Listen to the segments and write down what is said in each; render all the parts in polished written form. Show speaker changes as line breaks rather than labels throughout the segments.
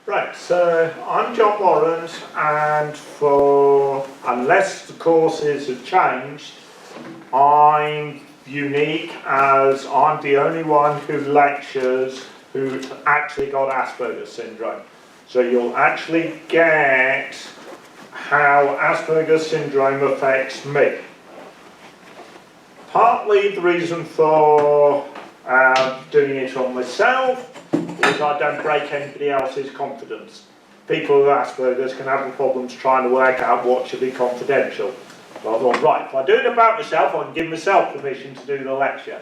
Right, so I'm John Warren, and unless the courses have changed, I'm unique as I'm the only one who lectures who actually got Asperger's syndrome. So you'll actually get how Asperger's syndrome affects me. Partly the reason for doing it on myself is I don't break anybody else's confidence. People with Asperger's can have problems trying to work out what should be confidential. So I thought, right, if I do it about myself, I can give myself permission to do the lecture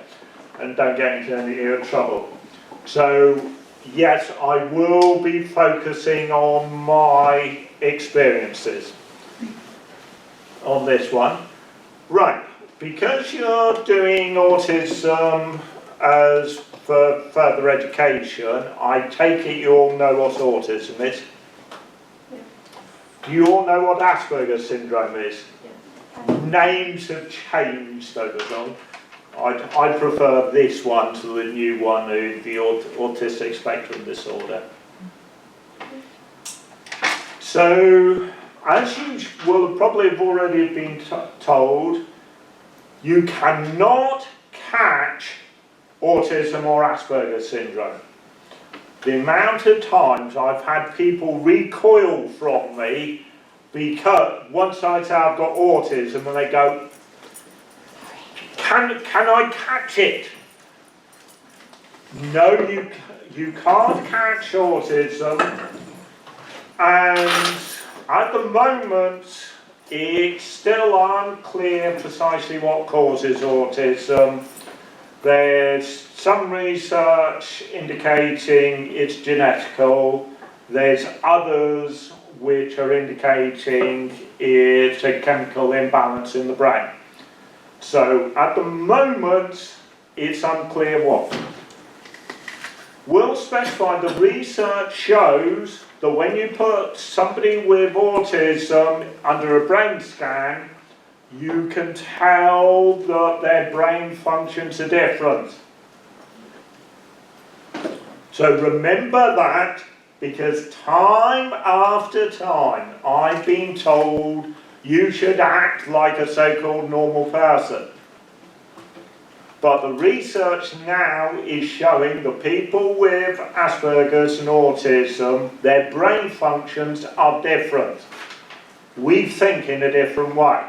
and don't get into any trouble. So, yes, I will be focusing on my experiences on this one. Right, because you're doing autism as for further education, I take it you all know what autism is?
Yeah.
Do you all know what Asperger's syndrome is?
Yeah.
Names have changed over time. I prefer this one to the new one, the autistic spectrum disorder. So, as you will probably have already been told, you cannot catch autism or Asperger's syndrome. The amount of times I've had people recoil from me because once I say I've got autism and they go, can I catch it? No, you can't catch autism, and at the moment it's still unclear precisely what causes autism. There's some research indicating it's genetical. There's others which are indicating it's a chemical imbalance in the brain. So at the moment, it's unclear what. We'll specify the research shows that when you put somebody with autism under a brain scan, you can tell that their brain functions are different. So remember that, because time after time I've been told you should act like a so-called normal person. But the research now is showing that people with Asperger's and autism, their brain functions are different. We think in a different way,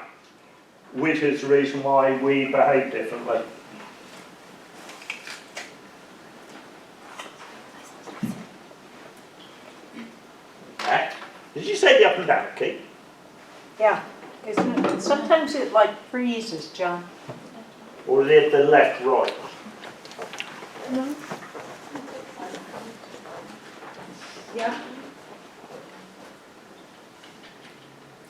which is the reason why we behave differently. Did you say the up and down key?
Yeah, isn't it? Sometimes it like freezes, John.
Or is it the left, right?
No. Yeah.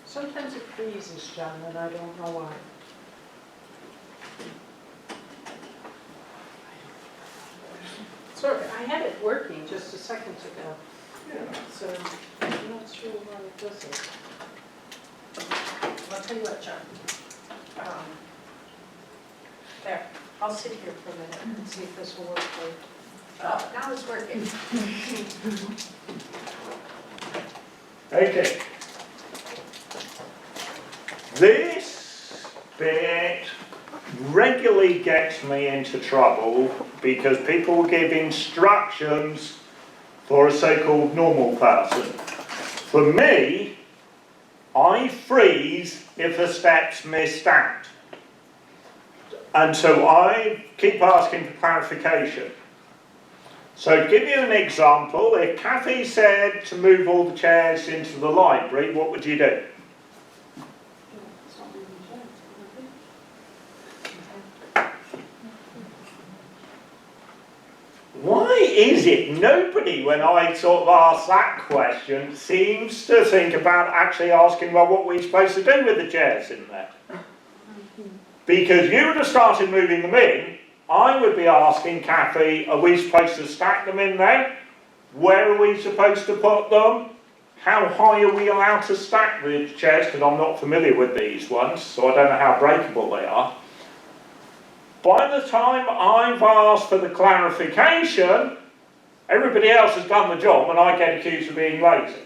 Sometimes it freezes, John, and I don't know why. Sorry, I had it working just a second ago. Yeah. So I'm not sure why it doesn't. I'll tell you what, John. There, I'll sit here for a minute and see if this will work for you. Oh, now it's working.
Okay. This bit regularly gets me into trouble because people give instructions for a so-called normal person. For me, I freeze if a step's missed out. And so I keep asking for clarification. So to give you an example, if Kathy said to move all the chairs into the library, what would you do? Why is it nobody, when I sort of ask that question, seems to think about actually asking, well, what are we supposed to do with the chairs in there? Because you would have started moving them in, I would be asking Kathy, are we supposed to stack them in there? Where are we supposed to put them? How high are we allowed to stack the chairs? Because I'm not familiar with these ones, so I don't know how breakable they are. By the time I've asked for the clarification, Everybody else has done the job and I get accused of being lazy.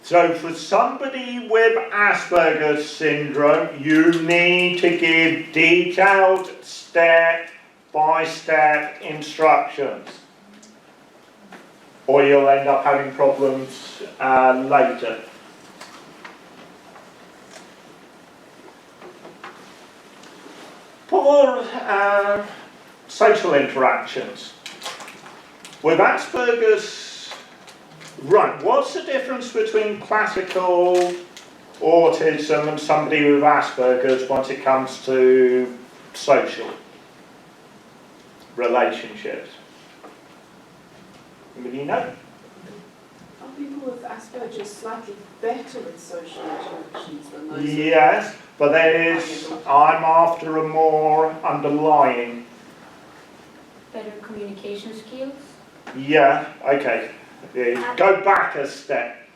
So for somebody with Asperger's syndrome, you need to give detailed step-by-step instructions, or you'll end up having problems later. For social interactions, with Asperger's, right, what's the difference between classical autism and somebody with Asperger's once it comes to social relationships? Anybody know?
Are people with Asperger's slightly better with social interactions than those?
Yes, but I'm after a more underlying.
Better communication skills?
Yeah, okay. Yeah, go back a step.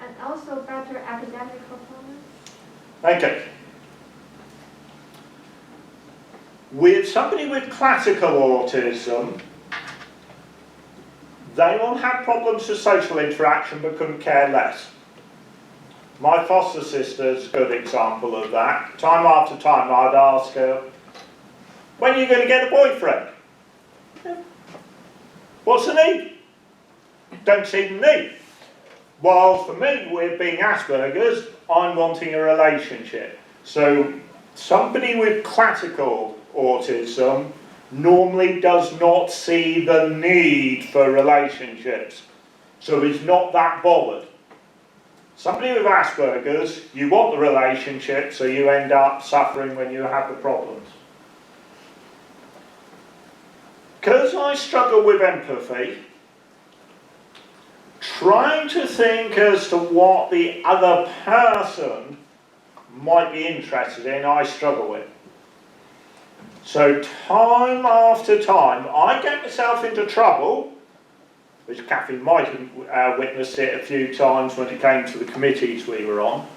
And also better academic performance?
Okay. With somebody with classical autism, they will have problems with social interaction but couldn't care less. My foster sister is a good example of that. Time after time I'd ask her, when are you going to get a boyfriend? What's the need? Don't see the need. While for me, with being Asperger's, I'm wanting a relationship. So somebody with classical autism normally does not see the need for relationships. So he's not that bothered. Somebody with Asperger's, you want the relationship, so you end up suffering when you have the problems. Because I struggle with empathy, trying to think as to what the other person might be interested in, I struggle with. So time after time, I get myself into trouble, which Kathy might have witnessed it a few times when it came to the committees we were on.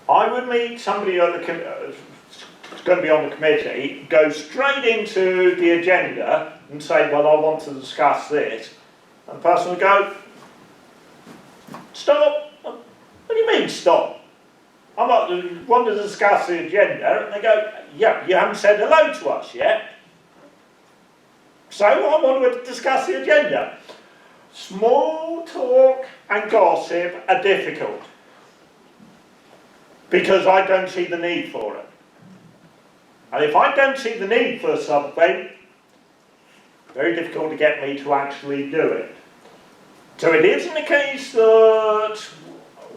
I would meet somebody on who's going to be on the committee, go straight into the agenda and say, well, I want to discuss this. And the person would go, stop. What do you mean stop? I'm not want to discuss the agenda. And they go, yeah, you haven't said hello to us yet. So I want to discuss the agenda. Small talk and gossip are difficult because I don't see the need for it. And if I don't see the need for something, very difficult to get me to actually do it. So it isn't a case that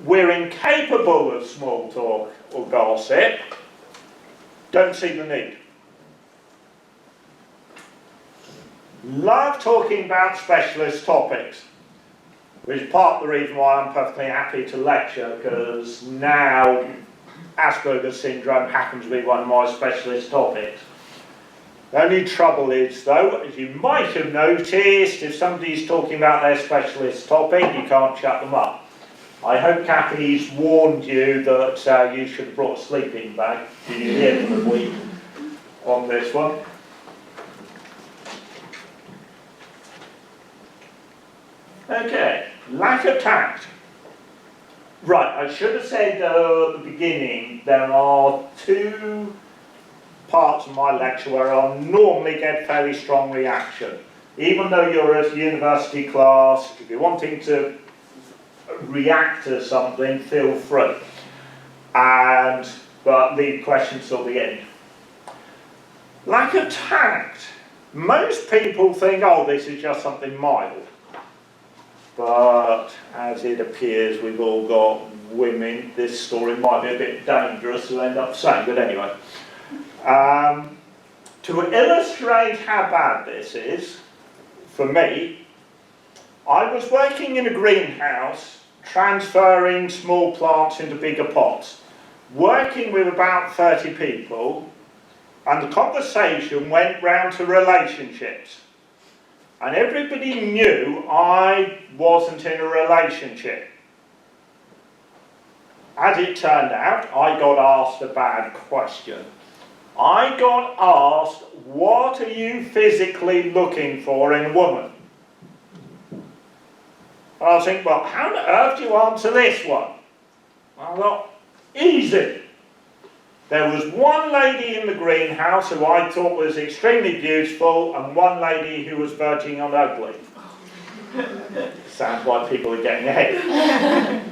we're incapable of small talk or gossip, don't see the need. Love talking about specialist topics, which is part of the reason why I'm perfectly happy to lecture, because now Asperger's syndrome happens to be one of my specialist topics. The only trouble is, though, as you might have noticed, if somebody's talking about their specialist topic, you can't shut them up. I hope Kathy's warned you that you should have brought a sleeping bag. Did you hear from the week on this one? Okay, lack of tact. Right, I should have said at the beginning, there are two parts of my lecture where I'll normally get fairly strong reaction. Even though you're at a university class, if you're wanting to react to something, feel free. But leave questions till the end. Lack of tact. Most people think, oh, this is just something mild. But as it appears, we've all got women. This story might be a bit dangerous to end up saying, but anyway. To illustrate how bad this is, for me, I was working in a greenhouse, transferring small plants into bigger pots, working with about 30 people, and the conversation went round to relationships. And everybody knew I wasn't in a relationship. As it turned out, I got asked a bad question. I got asked, what are you physically looking for in a woman? And I was thinking, well, how on earth do you answer this one? I thought, easy. There was one lady in the greenhouse who I thought was extremely beautiful, and one lady who was verging on ugly. Sounds like people are getting ahead.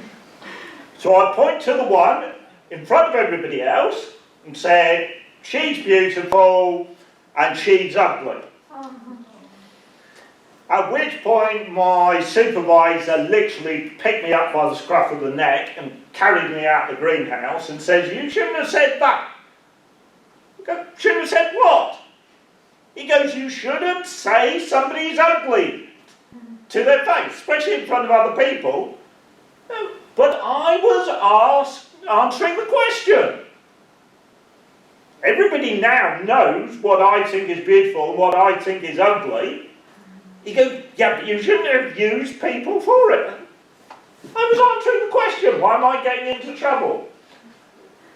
So I point to the one in front of everybody else and said, she's beautiful and she's ugly. At which point my supervisor literally picked me up by the scruff of the neck and carried me out of the greenhouse and says, you shouldn't have said that. I go, shouldn't have said what? He goes, you shouldn't say somebody's ugly to their face, especially in front of other people. No, but I was answering the question. Everybody now knows what I think is beautiful and what I think is ugly. You go, yeah, but you shouldn't have used people for it. I was answering the question, why am I getting into trouble?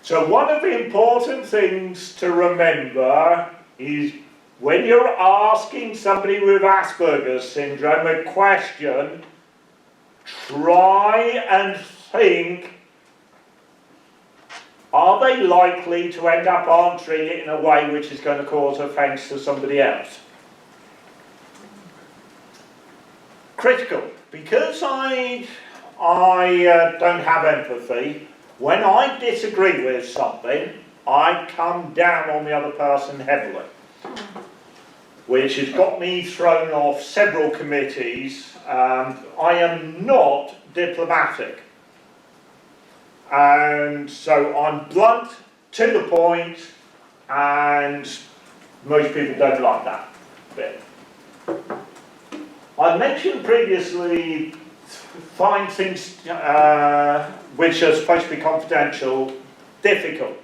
So one of the important things to remember is when you're asking somebody with Asperger's syndrome a question, try and think, are they likely to end up answering it in a way which is going to cause offence to somebody else? Critical. Because I don't have empathy, when I disagree with something, I come down on the other person heavily, which has got me thrown off several committees. I am not diplomatic. And so I'm blunt, to the point, and most people don't like that bit. I mentioned previously, find things which are supposed to be confidential difficult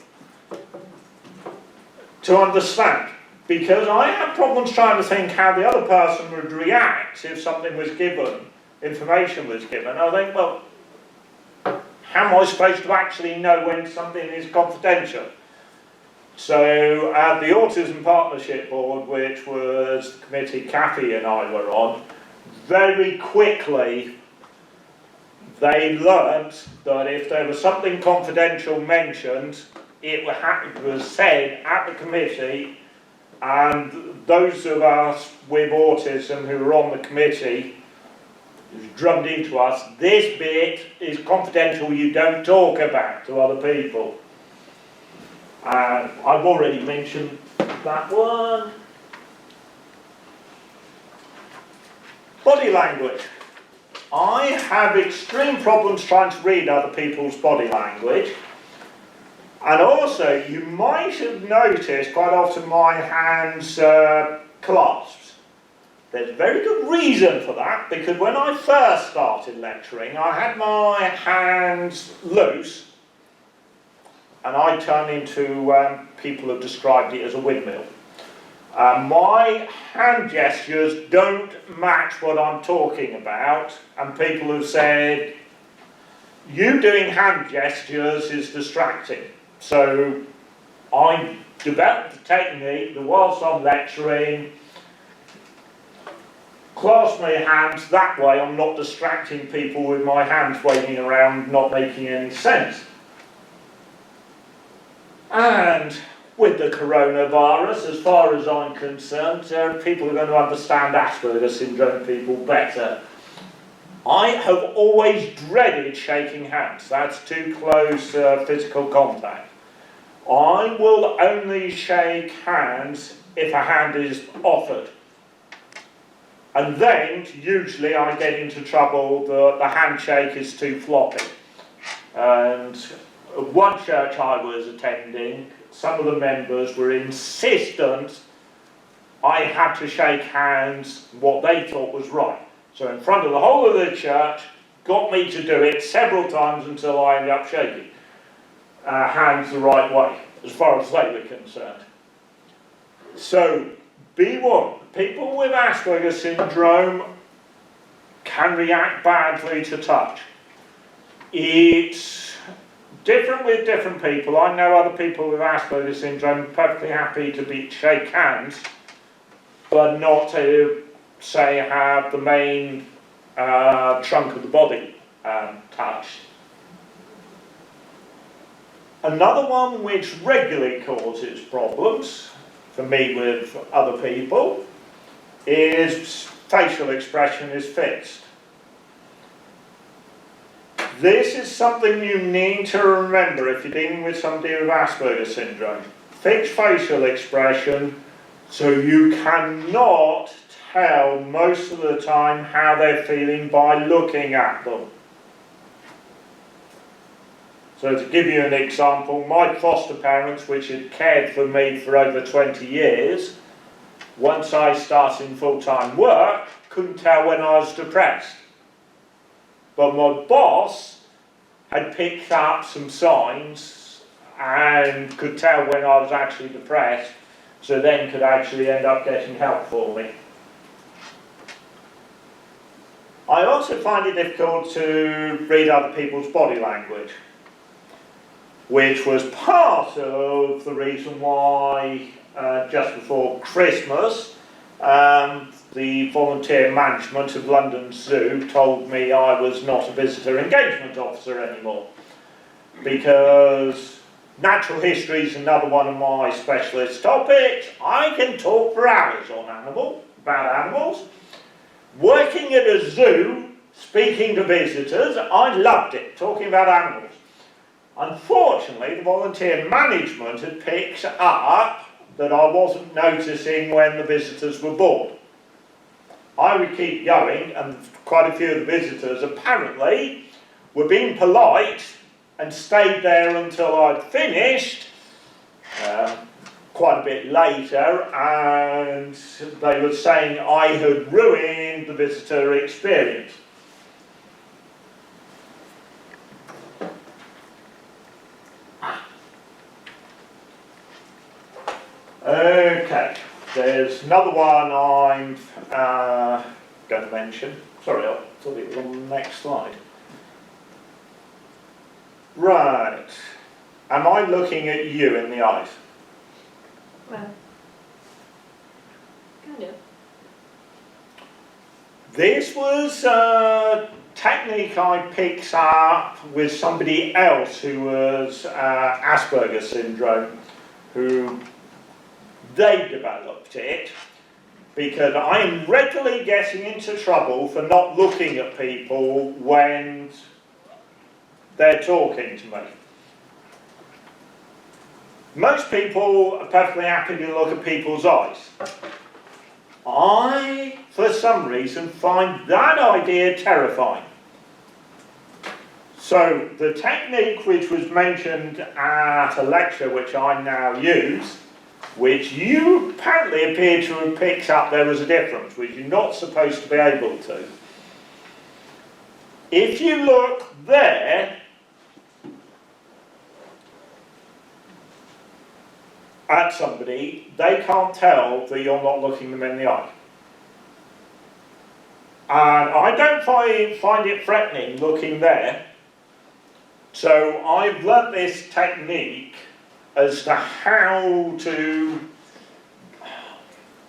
to understand, because I have problems trying to think how the other person would react if something was given, information was given. I think, well, how am I supposed to actually know when something is confidential? So at the Autism Partnership Board, which was the committee Kathy and I were on, very quickly they learnt that if there was something confidential mentioned, it was said at the committee, and those of us with autism who were on the committee, it was drummed into us, this bit is confidential, you don't talk about to other people. I've already mentioned that one. Body language. I have extreme problems trying to read other people's body language. And also, you might have noticed quite often my hands clasped. There's a very good reason for that, because when I first started lecturing, I had my hands loose, and I turned into, people have described it as a windmill. My hand gestures don't match what I'm talking about, and people have said, you doing hand gestures is distracting. So I developed the technique that whilst I'm lecturing, clasp my hands, that way I'm not distracting people with my hands waving around, not making any sense. And with the coronavirus, as far as I'm concerned, people are going to understand Asperger's syndrome people better. I have always dreaded shaking hands. That's too close physical contact. I will only shake hands if a hand is offered. And then, usually, I get into trouble that the handshake is too floppy. And one church I was attending, some of the members were insistent I had to shake hands what they thought was right. So in front of the whole of the church, got me to do it several times until I ended up shaking hands the right way, as far as they were concerned. So, be warned, people with Asperger's syndrome can react badly to touch. It's different with different people. I know other people with Asperger's syndrome perfectly happy to shake hands, but not to, say, have the main trunk of the body touched. Another one which regularly causes problems for me with other people is facial expression is fixed. This is something you need to remember if you're dealing with somebody with Asperger's syndrome. Fixed facial expression, so you cannot tell most of the time how they're feeling by looking at them. So to give you an example, my foster parents, which had cared for me for over 20 years, once I started full-time work, couldn't tell when I was depressed. But my boss had picked up some signs and could tell when I was actually depressed, so then could actually end up getting help for me. I also find it difficult to read other people's body language, which was part of the reason why just before Christmas the volunteer management of London Zoo told me I was not a visitor engagement officer anymore, because natural history is another one of my specialist topics. I can talk for hours about animals. Working at a zoo, speaking to visitors, I loved it, talking about animals. Unfortunately, the volunteer management had picked up that I wasn't noticing when the visitors were bored. I would keep going, and quite a few of the visitors apparently were being polite and stayed there until I'd finished, quite a bit later, and they were saying I had ruined the visitor experience. Okay, there's another one I'm going to mention. Sorry, I thought it was on the next slide. Right. Am I looking at you in the eyes?
Well, kind of.
This was a technique I picked up with somebody else who was Asperger's syndrome, who they developed it, because I am regularly getting into trouble for not looking at people when they're talking to me. Most people are perfectly happy to look at people's eyes. I, for some reason, find that idea terrifying. So the technique which was mentioned at a lecture which I now use, which you apparently appear to have picked up there was a difference, which you're not supposed to be able to. If you look there at somebody, they can't tell that you're not looking them in the eye. And I don't find it threatening looking there. So I've learnt this technique as to how to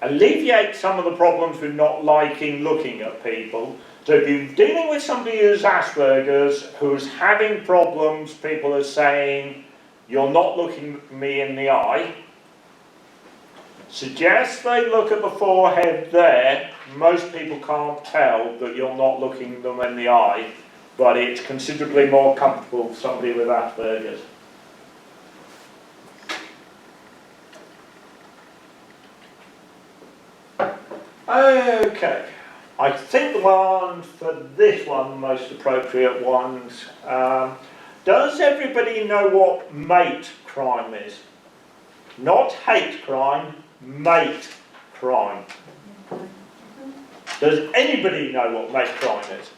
alleviate some of the problems with not liking looking at people. So if you're dealing with somebody who's Asperger's, who's having problems, people are saying, you're not looking me in the eye, suggest they look at the forehead there. Most people can't tell that you're not looking them in the eye, but it's considerably more comfortable for somebody with Asperger's. Okay, I think the one for this one, the most appropriate ones, does everybody know what mate crime is? Not hate crime, mate crime. Does anybody know what mate crime is?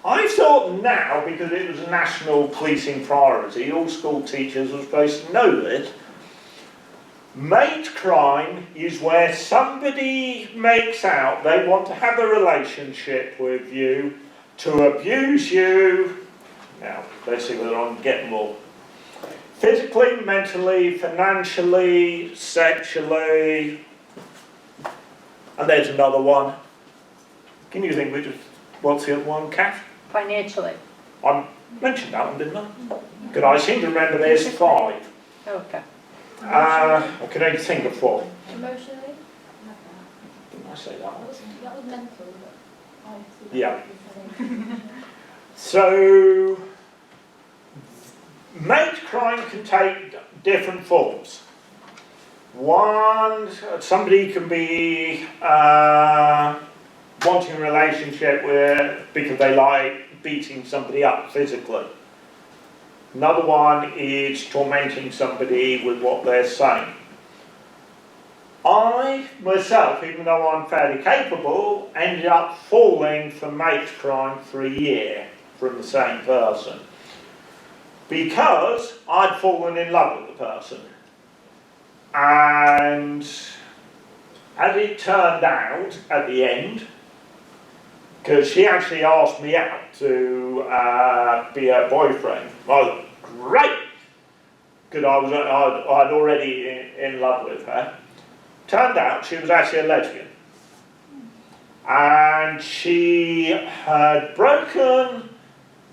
I thought now, because it was a national policing priority, all school teachers were supposed to know this. Mate crime is where somebody makes out they want to have a relationship with you, to abuse you. Now, let's see whether I can get them all. Physically, mentally, financially, sexually, and there's another one. Can you think what's the other one, Kath?
Financially.
I mentioned that one, didn't I? Good, I seem to remember there's 5.
Okay.
I can only think of 4.
Emotionally?
Didn't I say that one?
That was mental, but I see
Yeah.
that.
So, mate crime can take different forms. One, somebody can be wanting a relationship with because they like beating somebody up physically. Another one is tormenting somebody with what they're saying. I, myself, even though I'm fairly capable, ended up falling for mate crime for a year from the same person. Because I'd fallen in love with the person. And as it turned out at the end, because she actually asked me out to be her boyfriend. Well, great! Because I'd already in love with her. Turned out she was actually a lesbian. And she had broken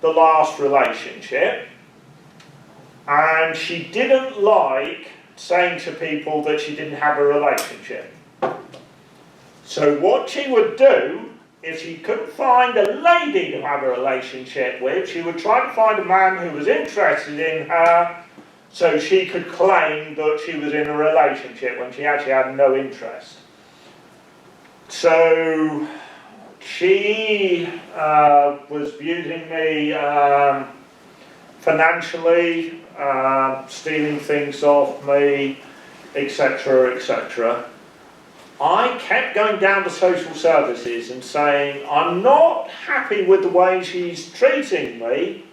the last relationship. And she didn't like saying to people that she didn't have a relationship. So what she would do, if she couldn't find a lady to have a relationship with, she would try to find a man who was interested in her so she could claim that she was in a relationship when she actually had no interest. So she was abusing me financially, stealing things off me, etc., etc. I kept going down to social services and saying, I'm not happy with the way she's treating me.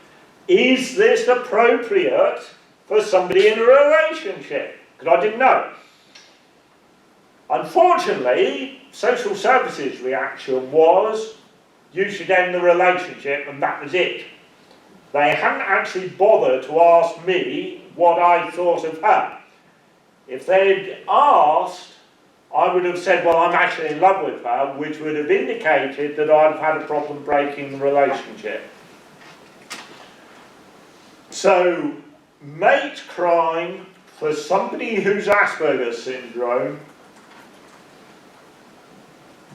Is this appropriate for somebody in a relationship? Because I didn't know. Unfortunately, social services' reaction was, you should end the relationship, and that was it. They hadn't actually bothered to ask me what I thought of her. If they'd asked, I would have said, well, I'm actually in love with her, which would have indicated that I'd have had a problem breaking the relationship. So, mate crime for somebody who's Asperger's syndrome,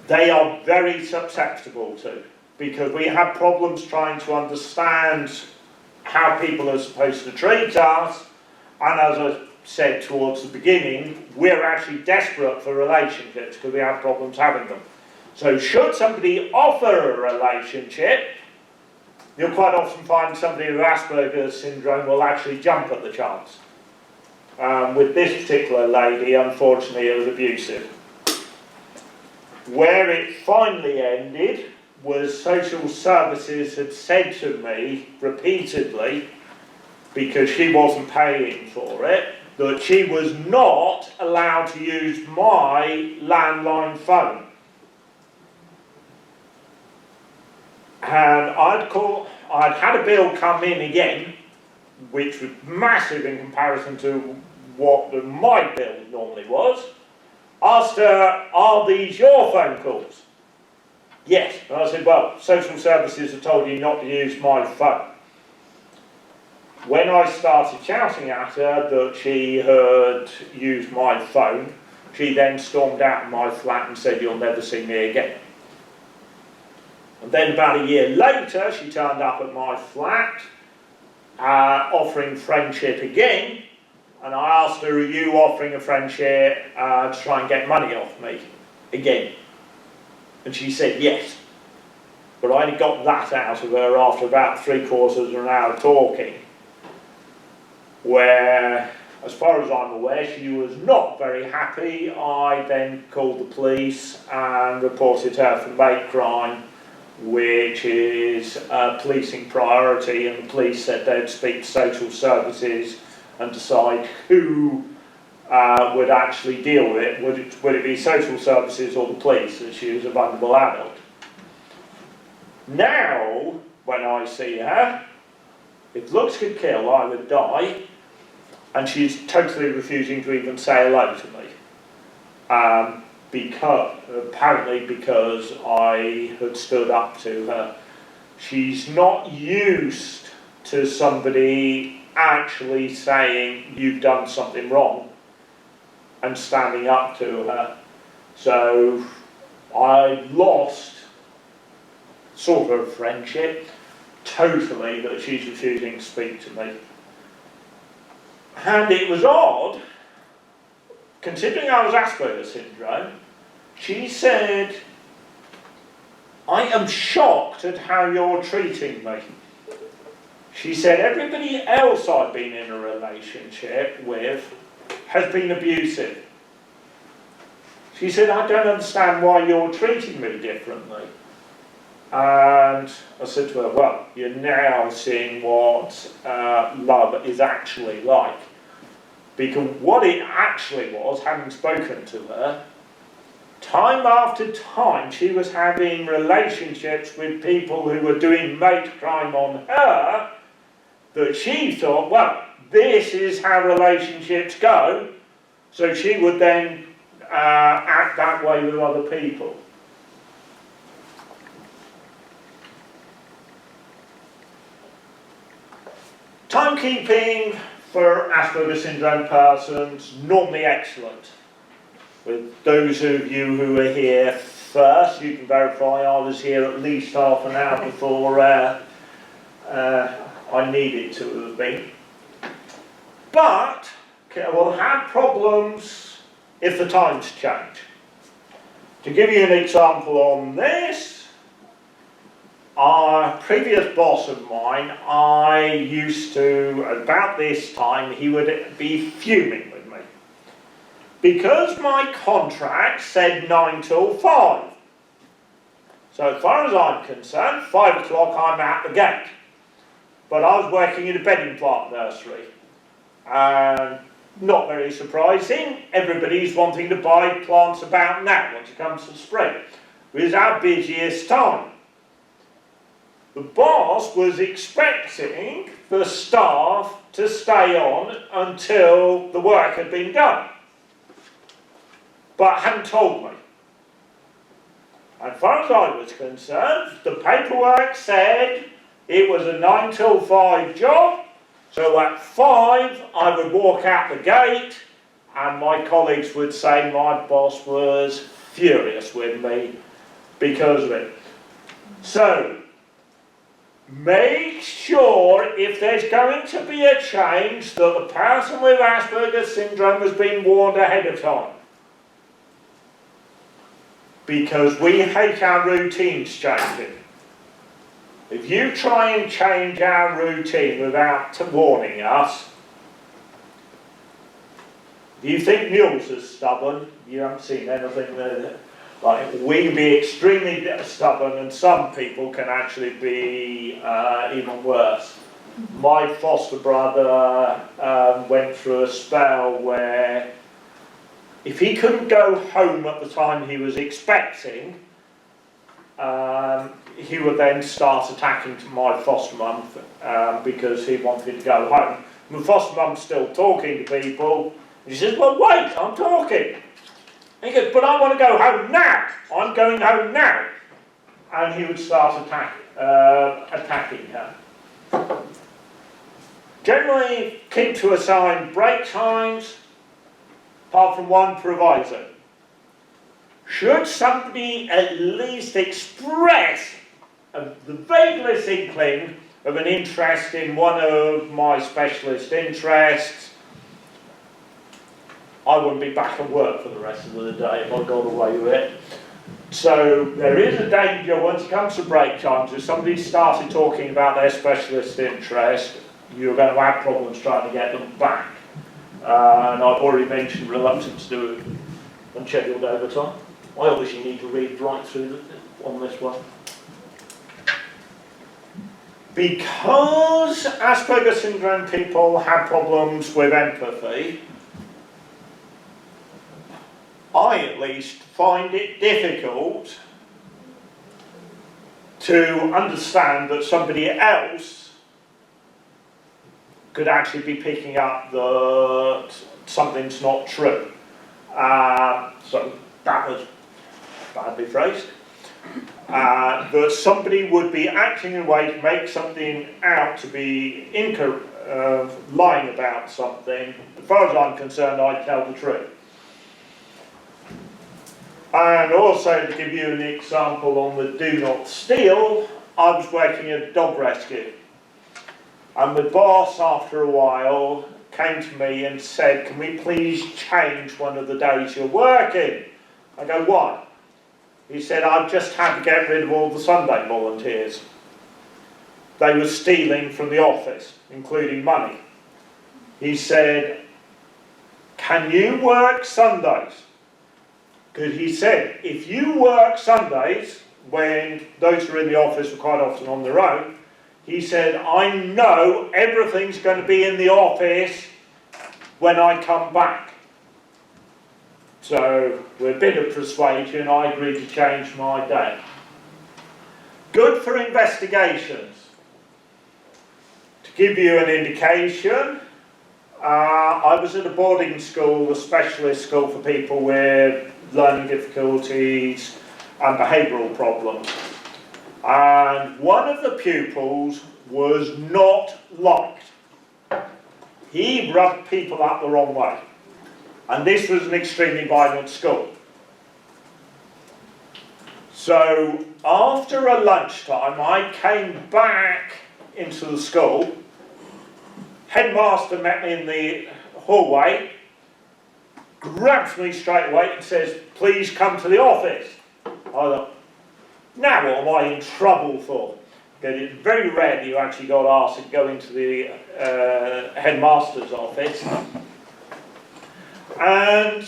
they are very susceptible to, because we have problems trying to understand how people are supposed to treat us, and as I said towards the beginning, we're actually desperate for relationships because we have problems having them. So should somebody offer a relationship, you'll quite often find somebody with Asperger's syndrome will actually jump at the chance. With this particular lady, unfortunately, it was abusive. Where it finally ended was social services had said to me repeatedly, because she wasn't paying for it, that she was not allowed to use my landline phone. And I'd had a bill come in again, which was massive in comparison to what my bill normally was. Asked her, are these your phone calls? Yes. And I said, well, social services have told you not to use my phone. When I started shouting at her that she had used my phone, she then stormed out of my flat and said, you'll never see me again. And then about a year later, she turned up at my flat, offering friendship again, and I asked her, are you offering a friendship to try and get money off me again? And she said yes. But I only got that out of her after about 3/4 of an hour talking, where, as far as I'm aware, she was not very happy. I then called the police and reported her for mate crime, which is a policing priority, and the police said they'd speak to social services and decide who would actually deal with it. Would it be social services or the police, as she was a vulnerable adult? Now, when I see her, if looks could kill, I would die, and she's totally refusing to even say hello to me. Apparently because I had stood up to her. She's not used to somebody actually saying you've done something wrong and standing up to her. So I lost sort of friendship totally that she's refusing to speak to me. And it was odd, considering I was Asperger's syndrome, she said, I am shocked at how you're treating me. She said, everybody else I've been in a relationship with has been abusive. She said, I don't understand why you're treating me differently. And I said to her, well, you're now seeing what love is actually like. Because what it actually was, having spoken to her, time after time she was having relationships with people who were doing mate crime on her, that she thought, well, this is how relationships go, so she would then act that way with other people. Timekeeping for Asperger's syndrome persons, normally excellent. With those of you who were here first, you can verify I was here at least half an hour before I needed to have been. But we'll have problems if the times change. To give you an example on this, our previous boss of mine, I used to, about this time, he would be fuming with me. Because my contract said 9 till 5. So as far as I'm concerned, 5 o'clock I'm at the gate. But I was working in a bedding plant nursery. And not very surprising, everybody's wanting to buy plants about now, once it comes to spring. It was our busiest time. The boss was expecting the staff to stay on until the work had been done, but hadn't told me. As far as I was concerned, the paperwork said it was a 9 till 5 job, so at 5 I would walk out the gate and my colleagues would say my boss was furious with me because of it. So, make sure if there's going to be a change that the person with Asperger's syndrome has been warned ahead of time. Because we hate our routines changing. If you try and change our routine without warning us, if you think mules are stubborn, you haven't seen anything there. Like, we can be extremely stubborn, and some people can actually be even worse. My foster brother went through a spell where if he couldn't go home at the time he was expecting, he would then start attacking my foster mum because he wanted to go home. My foster mum's still talking to people, and she says, well, wait, I'm talking. And he goes, but I want to go home now. I'm going home now. And he would start attacking her. Generally, keep to assigned break times, apart from one proviso. Should somebody at least express the vaguest inkling of an interest in one of my specialist interests, I wouldn't be back at work for the rest of the day if I got away with it. So there is a danger once it comes to break times, if somebody started talking about their specialist interest, you're going to have problems trying to get them back. And I've already mentioned reluctance to do unscheduled overtime. I obviously need to read right through on this one. Because Asperger's syndrome people have problems with empathy, I at least find it difficult to understand that somebody else could actually be picking up that something's not true. So that was badly phrased. That somebody would be acting in a way to make something out to be lying about something. As far as I'm concerned, I tell the truth. And also, to give you an example on the do not steal, I was working at dog rescue. And the boss, after a while, came to me and said, can we please change one of the days you're working? I go, why? He said, I've just had to get rid of all the Sunday volunteers. They were stealing from the office, including money. He said, can you work Sundays? Because he said, if you work Sundays, when those who are in the office are quite often on their own, he said, I know everything's going to be in the office when I come back. So, with a bit of persuasion, I agreed to change my day. Good for investigations. To give you an indication, I was at a boarding school, a specialist school for people with learning difficulties and behavioural problems. And one of the pupils was not liked. He rubbed people up the wrong way. And this was an extremely violent school. So after a lunchtime, I came back into the school. Headmaster met me in the hallway, grabs me straight away and says, please come to the office. I thought, now what am I in trouble for? Because it's very rare that you actually got asked to go into the headmaster's office. And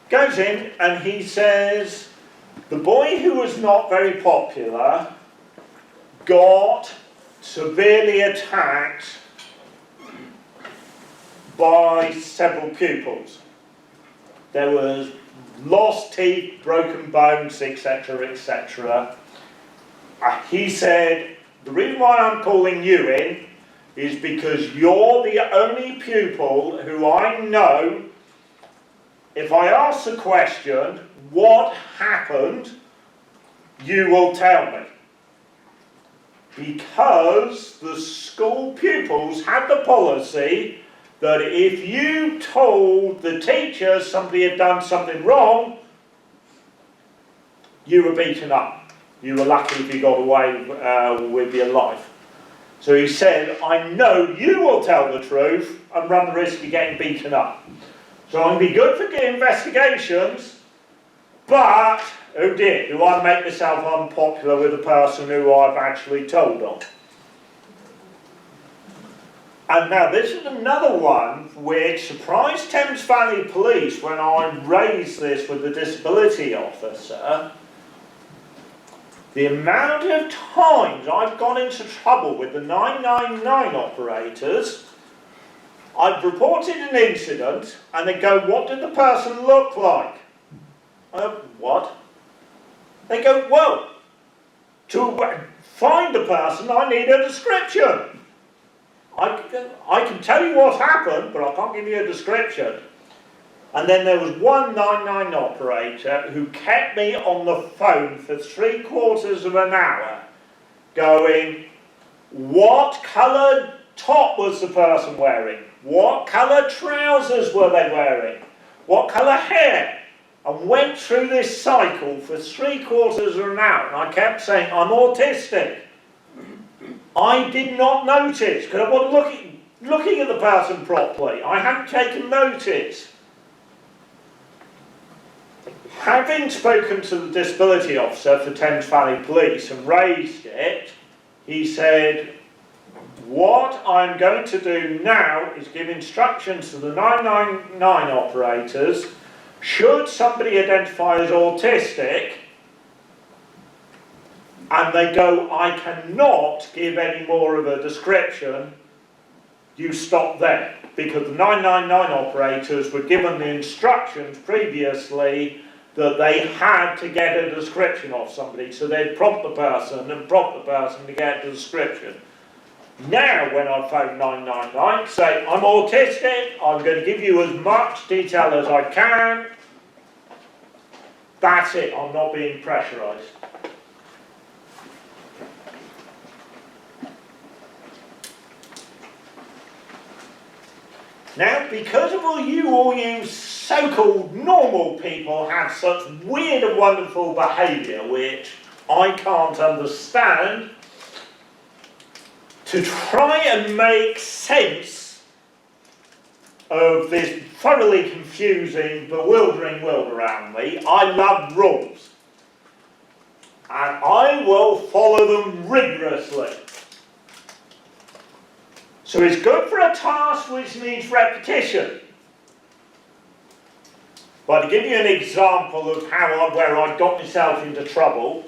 goes in and he says, the boy who was not very popular got severely attacked by several pupils. There was lost teeth, broken bones, etc., etc. He said, the reason why I'm calling you in is because you're the only pupil who I know, if I ask the question, what happened, you will tell me. Because the school pupils had the policy that if you told the teacher somebody had done something wrong, you were beaten up. You were lucky if you got away with your life. So he said, I know you will tell the truth and run the risk of getting beaten up. So I'm going to be good for investigations, but, oh dear, do I make myself unpopular with the person who I've actually told on? And now this is another one which surprised Thames Valley Police when I raised this with the disability officer. The amount of times I've got into trouble with the 999 operators, I've reported an incident and they go, what did the person look like? I go, what? They go, well, to find the person I need a description. I can tell you what happened, but I can't give you a description. And then there was one 999 operator who kept me on the phone for 3/4 of an hour going, what coloured top was the person wearing? What colour trousers were they wearing? What colour hair? And went through this cycle for 3/4 of an hour. And I kept saying, I'm autistic. I did not notice because I wasn't looking at the person properly. I hadn't taken notice. Having spoken to the disability officer for Thames Valley Police and raised it, he said, what I'm going to do now is give instructions to the 999 operators. Should somebody identify as autistic and they go, I cannot give any more of a description, you stop there. Because the 999 operators were given the instructions previously that they had to get a description of somebody, so they'd prompt the person and prompt the person to get a description. Now, when I phone 999, say, I'm autistic, I'm going to give you as much detail as I can. That's it, I'm not being pressurised. Now, because of all you so-called normal people have such weird and wonderful behaviour, which I can't understand, to try and make sense of this thoroughly confusing, bewildering world around me, I love rules. And I will follow them rigorously. So it's good for a task which needs repetition. But to give you an example of where I got myself into trouble,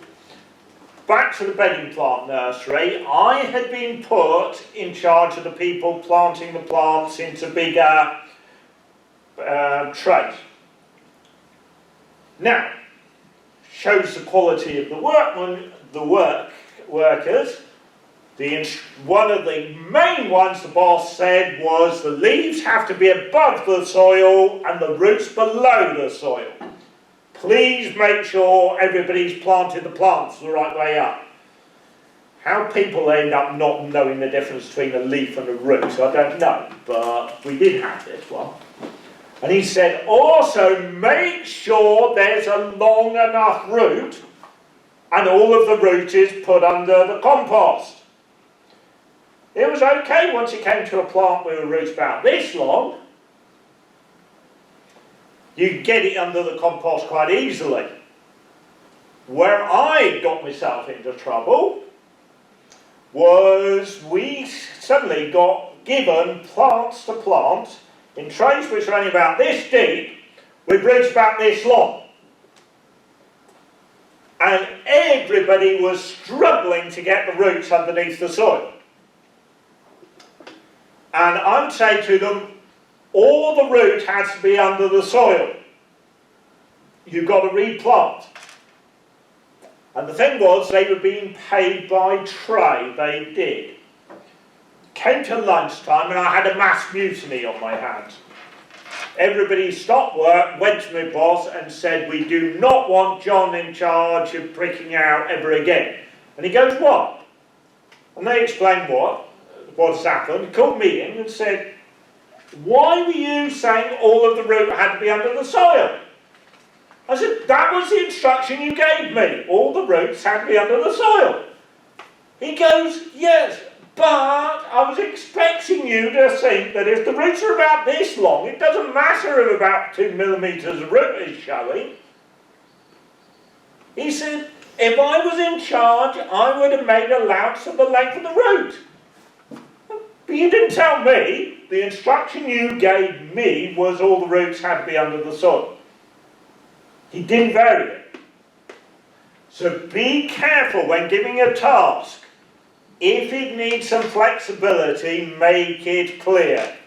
back to the bedding plant nursery, I had been put in charge of the people planting the plants into bigger trays. Now, shows the quality of the workers. One of the main ones the boss said was the leaves have to be above the soil and the roots below the soil. Please make sure everybody's planted the plants the right way up. How people end up not knowing the difference between a leaf and a root, I don't know, but we did have this one. And he said, also make sure there's a long enough root and all of the root is put under the compost. It was okay once it came to a plant with a root about this long. You could get it under the compost quite easily. Where I got myself into trouble was we suddenly got given plants to plant in trays which are only about this deep with roots about this long. And everybody was struggling to get the roots underneath the soil. And I'd say to them, all the root has to be under the soil. You've got to replant. And the thing was, they were being paid by tray, they did. Came to lunchtime and I had a mass mutiny on my hands. Everybody stopped work, went to my boss and said, we do not want John in charge of pricking out ever again. And he goes, what? And they explained what's happened. He called me in and said, why were you saying all of the root had to be under the soil? I said, that was the instruction you gave me. All the roots had to be under the soil. He goes, yes, but I was expecting you to think that if the roots are about this long, it doesn't matter if about 2 millimetres of root is showing. He said, if I was in charge, I would have made allowance of the length of the root. But you didn't tell me. The instruction you gave me was all the roots had to be under the soil. He didn't vary it. So be careful when giving a task. If it needs some flexibility, make it clear.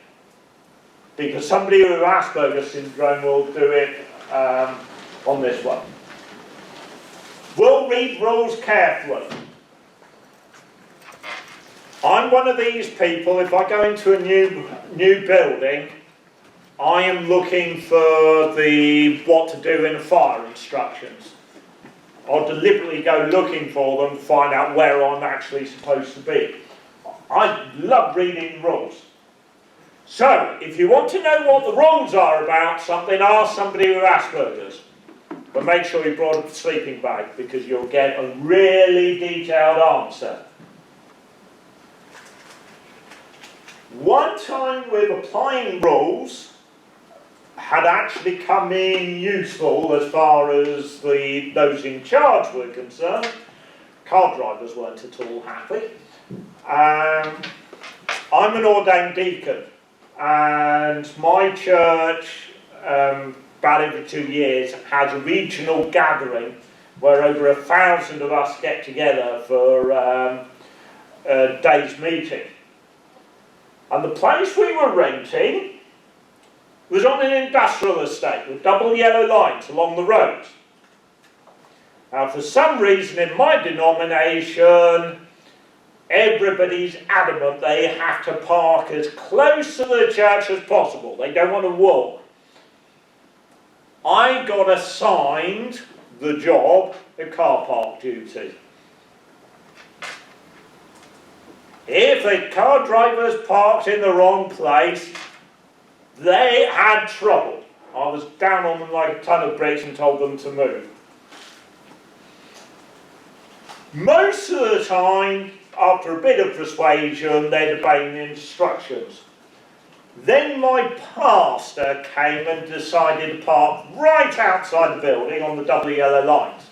Because somebody with Aspergers syndrome will do it on this one. We'll read rules carefully. I'm one of these people, if I go into a new building, I am looking for what to do in the fire instructions. I'll deliberately go looking for them to find out where I'm actually supposed to be. I love reading rules. So, if you want to know what the rules are about something, ask somebody with Asperger's. But make sure you brought a sleeping bag because you'll get a really detailed answer. One time with applying rules had actually come in useful as far as those in charge were concerned. Car drivers weren't at all happy. I'm an ordained deacon and my church about every 2 years has a regional gathering where over 1,000 of us get together for a day's meeting. And the place we were renting was on an industrial estate with double yellow lines along the road. Now, for some reason in my denomination, everybody's adamant they have to park as close to the church as possible. They don't want to walk. I got assigned the job of car park duty. If the car drivers parked in the wrong place, they had trouble. I was down on them like a ton of bricks and told them to move. Most of the time, after a bit of persuasion, they'd obey the instructions. Then my pastor came and decided to park right outside the building on the double yellow lines.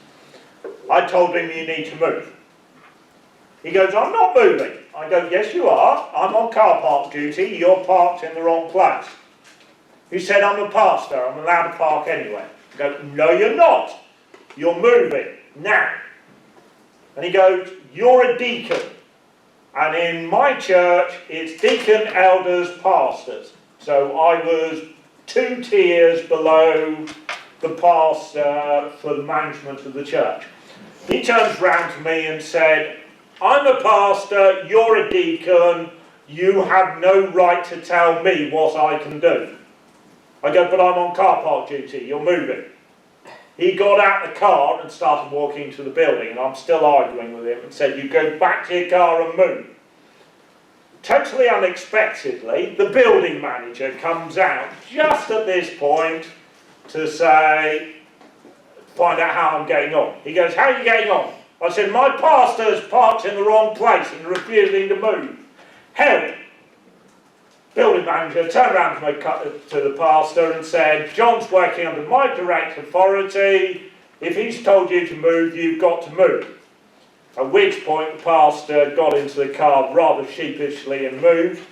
I told him, you need to move. He goes, I'm not moving. I go, yes you are. I'm on car park duty. You're parked in the wrong place. He said, I'm a pastor. I'm allowed to park anywhere. I go, no you're not. You're moving now. And he goes, you're a deacon. And in my church, it's deacon, elders, pastors. So I was 2 tiers below the pastor for the management of the church. He turns round to me and said, I'm a pastor, you're a deacon, you have no right to tell me what I can do. I go, but I'm on car park duty, you're moving. He got out the car and started walking to the building, and I'm still arguing with him and said, you go back to your car and move. Totally unexpectedly, the building manager comes out just at this point to say, find out how I'm getting on. He goes, how are you getting on? I said, my pastor's parked in the wrong place and refusing to move. Help! Building manager turned around to the pastor and said, John's working under my direct authority. If he's told you to move, you've got to move. At which point the pastor got into the car rather sheepishly and moved,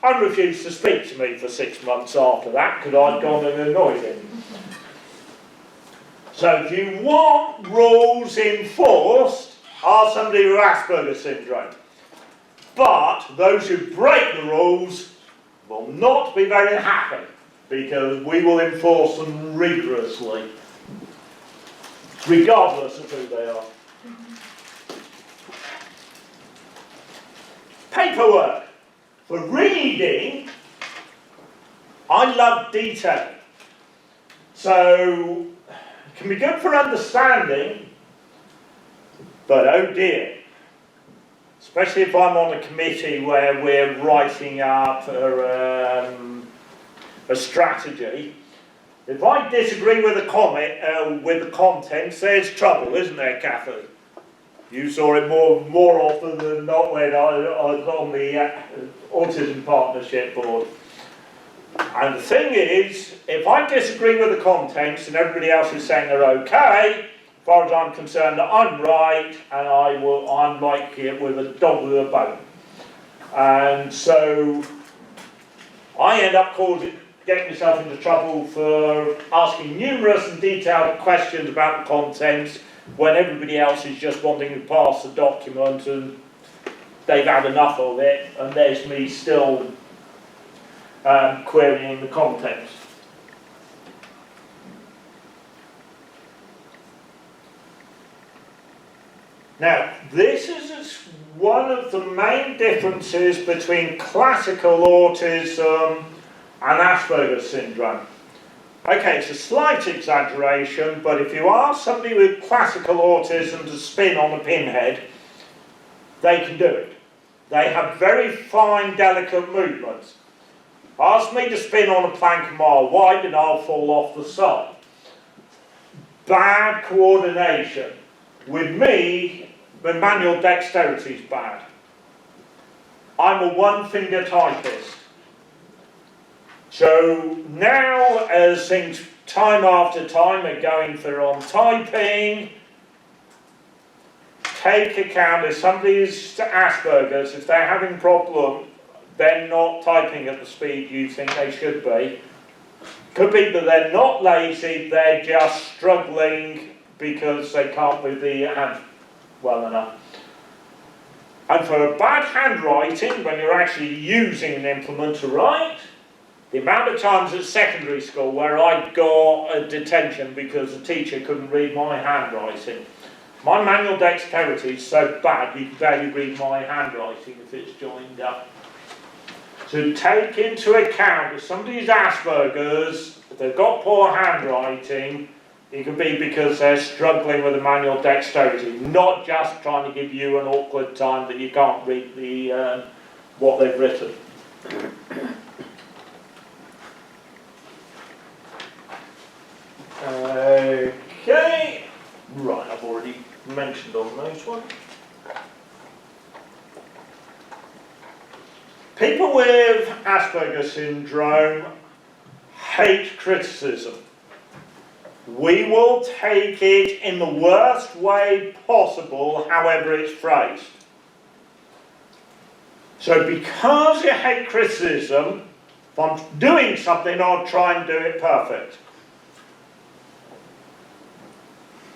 and refused to speak to me for 6 months after that because I'd gone and annoyed him. So if you want rules enforced, ask somebody with Aspergers syndrome. But those who break the rules will not be very happy because we will enforce them rigorously, regardless of who they are. Paperwork. For reading, I love detail. So, it can be good for understanding, but oh dear. Especially if I'm on a committee where we're writing up a strategy. If I disagree with the contents, there's trouble, isn't there, Kathy? You saw it more often than not when I was on the Autism Partnership Board. And the thing is, if I disagree with the contents and everybody else is saying they're okay, as far as I'm concerned, I'm right, and I'm like it with a dog with a bone. And so I end up getting myself into trouble for asking numerous and detailed questions about the contents when everybody else is just wanting to pass the document and they've had enough of it, and there's me still querying the contents. Now, this is one of the main differences between classical autism and Asperger's syndrome. Okay, it's a slight exaggeration, but if you ask somebody with classical autism to spin on a pinhead, they can do it. They have very fine, delicate movements. Ask me to spin on a plank a mile wide and I'll fall off the side. Bad coordination. With me, the manual dexterity is bad. I'm a one-finger typist. So now, as things time after time are going for on typing, take account if somebody's Asperger's, if they're having a problem, they're not typing at the speed you think they should be. Could be that they're not lazy, they're just struggling because they can't move the hand well enough. And for a bad handwriting, when you're actually using an implement to write, The amount of times at secondary school where I got a detention because the teacher couldn't read my handwriting. My manual dexterity is so bad you can barely read my handwriting if it's joined up. To take into account if somebody's Aspergers, if they've got poor handwriting, it could be because they're struggling with the manual dexterity, not just trying to give you an awkward time that you can't read the what they've written. Okay, right, I've already mentioned on those ones. People with Asperger syndrome hate criticism. We will take it in the worst way possible, however it's phrased. So because you hate criticism, if I'm doing something, I'll try and do it perfect.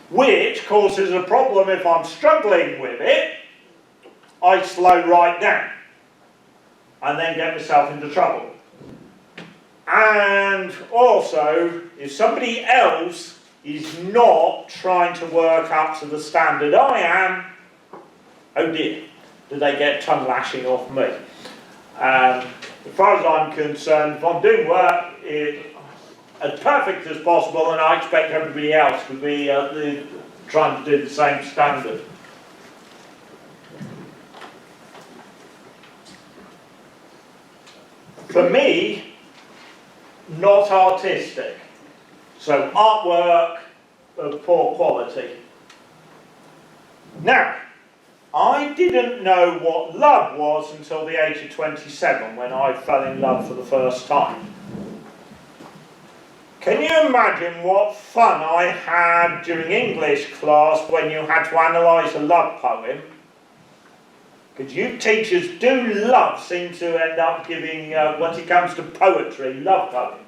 Which causes a problem if I'm struggling with it, I slow right down and then get myself into trouble. And also, if somebody else is not trying to work up to the standard I am, oh dear, do they get tongue lashing off me. As far as I'm concerned, if I'm doing work as perfect as possible, and I expect everybody else to be trying to do the same standard. For me, not artistic. So artwork of poor quality. Now, I didn't know what love was until the age of 27 when I fell in love for the first time. Can you imagine what fun I had during English class when you had to analyse a love poem? Because you teachers seem to end up giving, when it comes to poetry, love poems.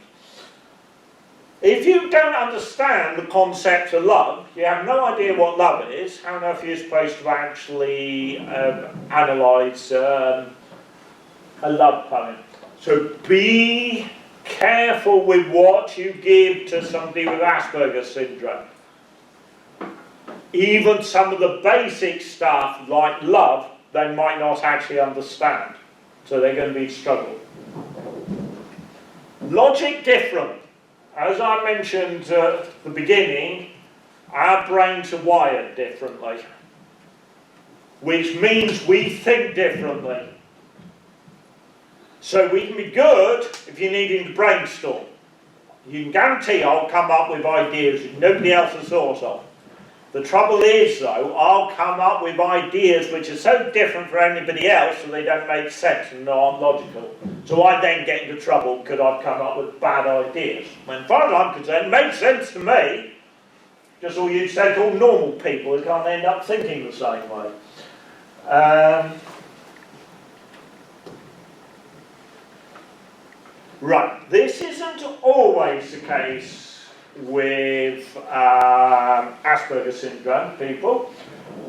If you don't understand the concept of love, you have no idea what love is, how on earth are you supposed to actually analyse a love poem? So be careful with what you give to somebody with Asperger's syndrome. Even some of the basic stuff like love, they might not actually understand. So they're going to be in struggle. Logic different. As I mentioned at the beginning, our brains are wired differently, which means we think differently. So we can be good if you're needing to brainstorm. You can guarantee I'll come up with ideas that nobody else has thought of. The trouble is, though, I'll come up with ideas which are so different from anybody else that they don't make sense and aren't logical. So I then get into trouble because I've come up with bad ideas. When, as far as I'm concerned, it makes sense to me. Just all you so-called normal people who can't end up thinking the same way. Right, this isn't always the case with Asperger's syndrome people,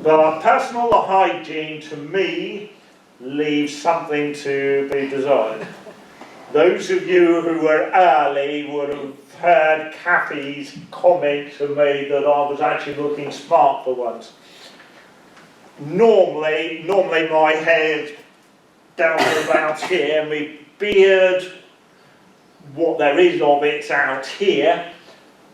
but personal hygiene to me leaves something to be desired. Those of you who were early would have heard Kathy's comment to me that I was actually looking smart for once. Normally my hair's down to about here, my beard, what there is of it's out here.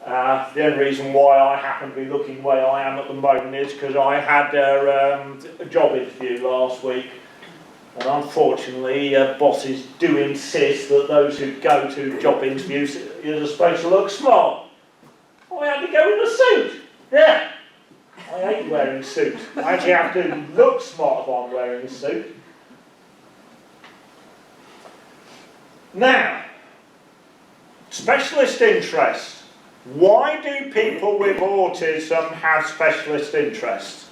The only reason why I happen to be looking the way I am at the moment is because I had a job interview last week, and unfortunately bosses do insist that those who go to job interviews are supposed to look smart. I had to go in a suit. Yeah, I hate wearing suits. I actually have to look smart if I'm wearing a suit. Now, specialist interest. Why do people with autism have specialist interests?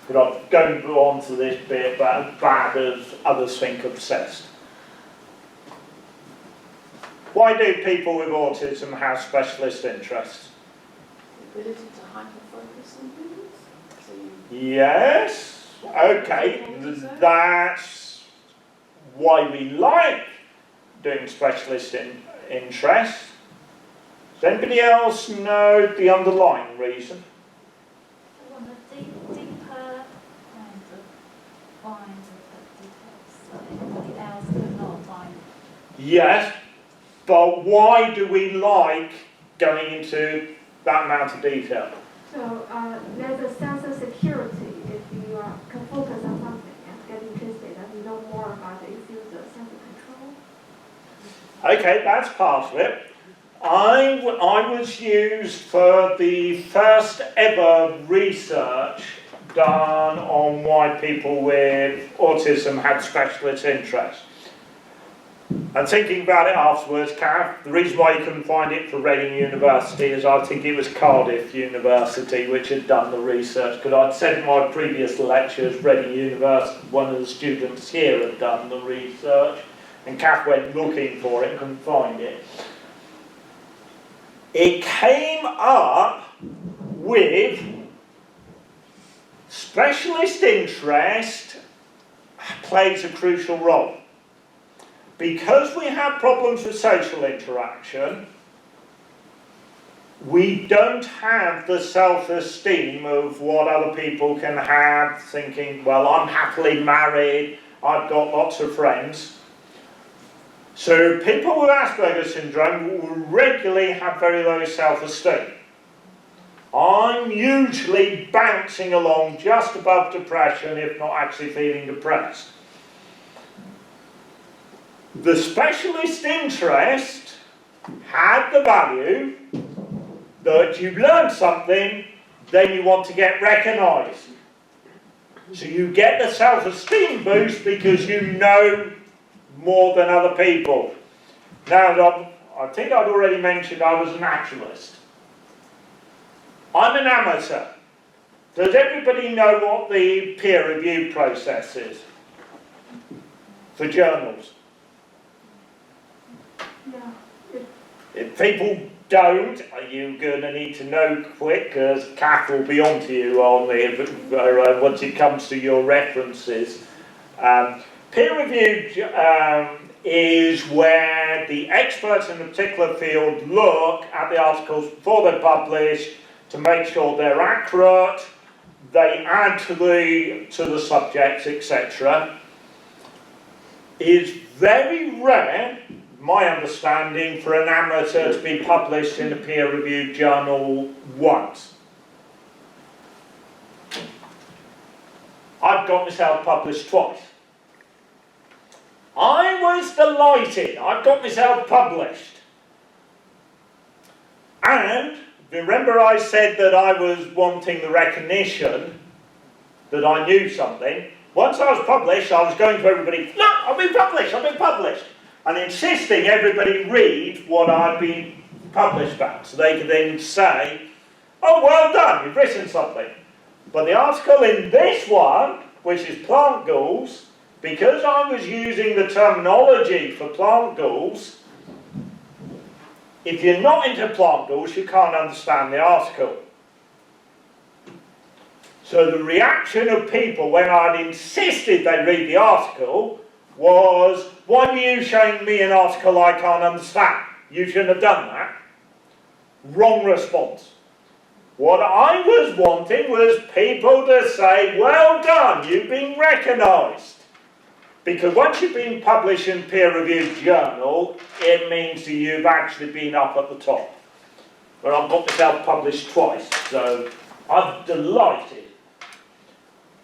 But I'm going to go on to this bit about as bad as others think obsessed. Why do people with autism have specialist interests?
The ability to hyper-focus on things. So
Yes, okay, that's why we like doing specialist interest. Does anybody else know the underlying reason?
I want a deeper kind of find the details that anybody else could not find.
Yes, but why do we like going into that amount of detail?
So there's a sense of security if you can focus on something and get interested and you know more about it. It feels a sense of control.
Okay, that's part of it. I was used for the first ever research done on why people with autism had specialist interest. And thinking about it afterwards, Kath, the reason why you couldn't find it for Reading University is I think it was Cardiff University which had done the research, because I'd said in my previous lectures Reading University, one of the students here had done the research, and Kath went looking for it and couldn't find it. It came up with specialist interest plays a crucial role. Because we have problems with social interaction, we don't have the self-esteem of what other people can have, thinking, well, I'm happily married, I've got lots of friends. So people with Asperger's syndrome will regularly have very low self-esteem. I'm usually bouncing along just above depression, if not actually feeling depressed. The specialist interest had the value that you learn something, then you want to get recognised. So you get the self-esteem boost because you know more than other people. Now, I think I'd already mentioned I was a naturalist. I'm an amateur. Does everybody know what the peer review process is for journals?
Yeah.
If people don't, you going to need to know quick, because Kath will be on to you on the, once it comes to your references. Peer review is where the experts in a particular field look at the articles before they're published to make sure they're accurate, they add to the subjects, etc. It's very rare, my understanding, for an amateur to be published in a peer-reviewed journal once. I've got myself published twice. I was delighted. I've got myself published. And remember I said that I was wanting the recognition that I knew something. Once I was published, I was going to everybody, look, I've been published, I've been published. And insisting everybody read what I'd been published about, so they could then say, oh, well done, you've written something. But the article in this one, which is plant ghouls, because I was using the terminology for plant ghouls, if you're not into plant ghouls, you can't understand the article. So the reaction of people when I'd insisted they read the article was, why are you showing me an article I can't understand? You shouldn't have done that. Wrong response. What I was wanting was people to say, well done, you've been recognised. Because once you've been published in a peer-reviewed journal, it means that you've actually been up at the top. But I've got myself published twice, so I'm delighted.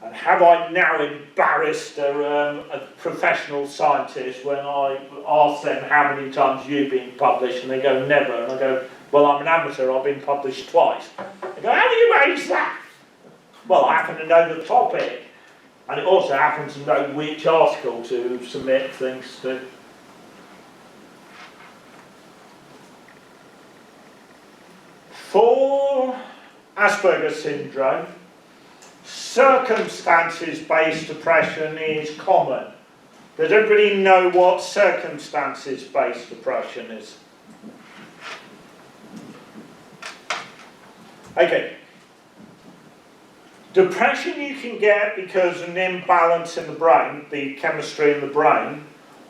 And have I now embarrassed a professional scientist when I ask them how many times you've been published, and they go, never. And I go, well, I'm an amateur, I've been published twice. They go, how do you manage that? Well, I happen to know the topic. And it also happens to know which article to submit things to. For Asperger's syndrome, circumstances-based depression is common. Does everybody know what circumstances-based depression is? Okay. Depression you can get because of an imbalance in the brain, the chemistry in the brain,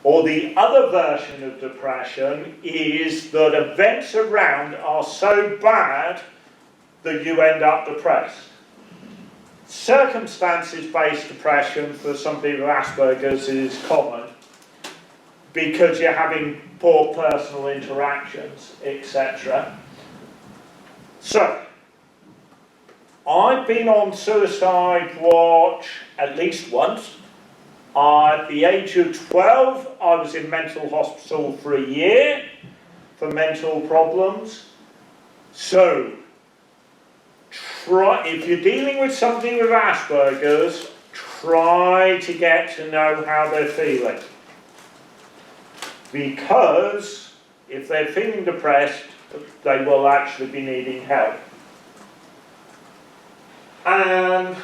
Or the other version of depression is that events around are so bad that you end up depressed. Circumstances-based depression for some people with Asperger's is common because you're having poor personal interactions, etc. So, I've been on suicide watch at least once. At the age of 12, I was in mental hospital for a year for mental problems. So, if you're dealing with somebody with Asperger's, try to get to know how they're feeling. Because if they're feeling depressed, they will actually be needing help. And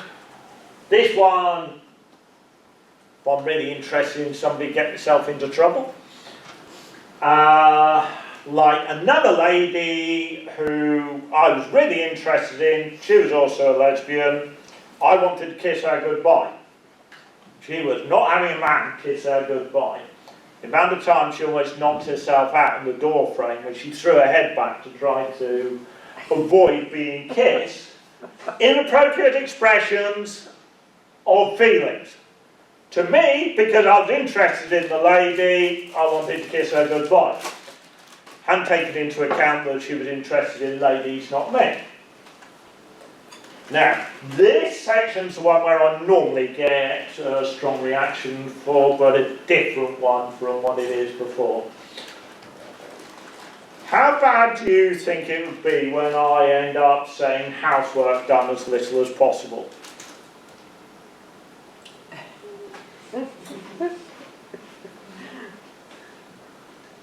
this one, if I'm really interested in somebody getting myself into trouble. Like another lady who I was really interested in, she was also a lesbian. I wanted to kiss her goodbye. She was not having a man kiss her goodbye. The amount of time she almost knocked herself out in the door frame when she threw her head back to try to avoid being kissed. Inappropriate expressions of feelings. To me, because I was interested in the lady, I wanted to kiss her goodbye. Hadn't taken into account that she was interested in ladies, not men. Now, this section's the one where I normally get a strong reaction for, but a different one from what it is before. How bad do you think it would be when I end up saying housework done as little as possible?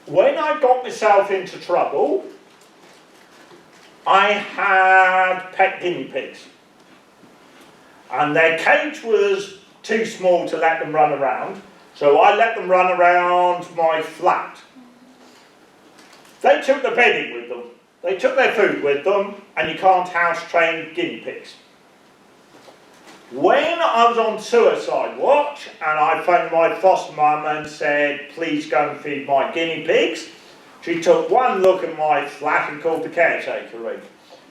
When I got myself into trouble, I had pet guinea pigs. And their cage was too small to let them run around, so I let them run around my flat. They took the bedding with them, they took their food with them, and you can't house train guinea pigs. When I was on suicide watch and I phoned my foster mum and said, please go and feed my guinea pigs, she took one look at my flat and called the caretaker in.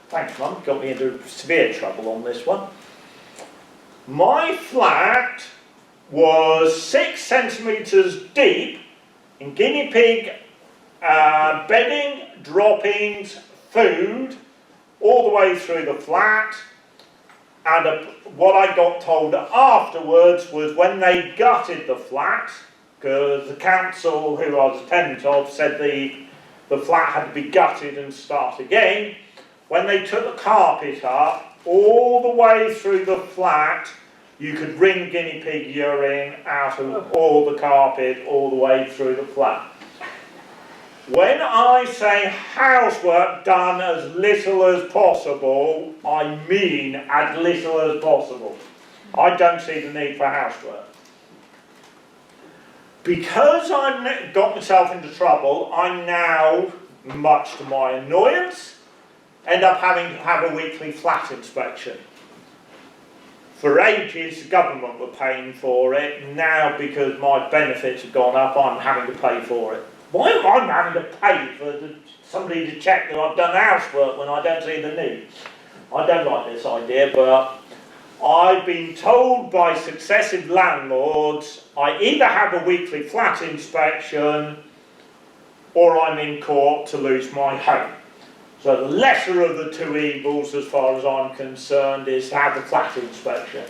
Thanks mum, got me into severe trouble on this one. My flat was 6 centimetres deep in guinea pig bedding, droppings, food, all the way through the flat. And what I got told afterwards was when they gutted the flat, because the council who I was a tenant of said the flat had to be gutted and start again, when they took the carpet up, all the way through the flat, you could wring guinea pig urine out of all the carpet, all the way through the flat. When I say housework done as little as possible, I mean as little as possible. I don't see the need for housework. Because I got myself into trouble, I now, much to my annoyance, end up having to have a weekly flat inspection. For ages, the government were paying for it. Now, because my benefits have gone up, I'm having to pay for it. Why am I having to pay for somebody to check that I've done housework when I don't see the need? I don't like this idea, but I've been told by successive landlords I either have a weekly flat inspection or I'm in court to lose my home. So the lesser of the two evils, as far as I'm concerned, is to have the flat inspection.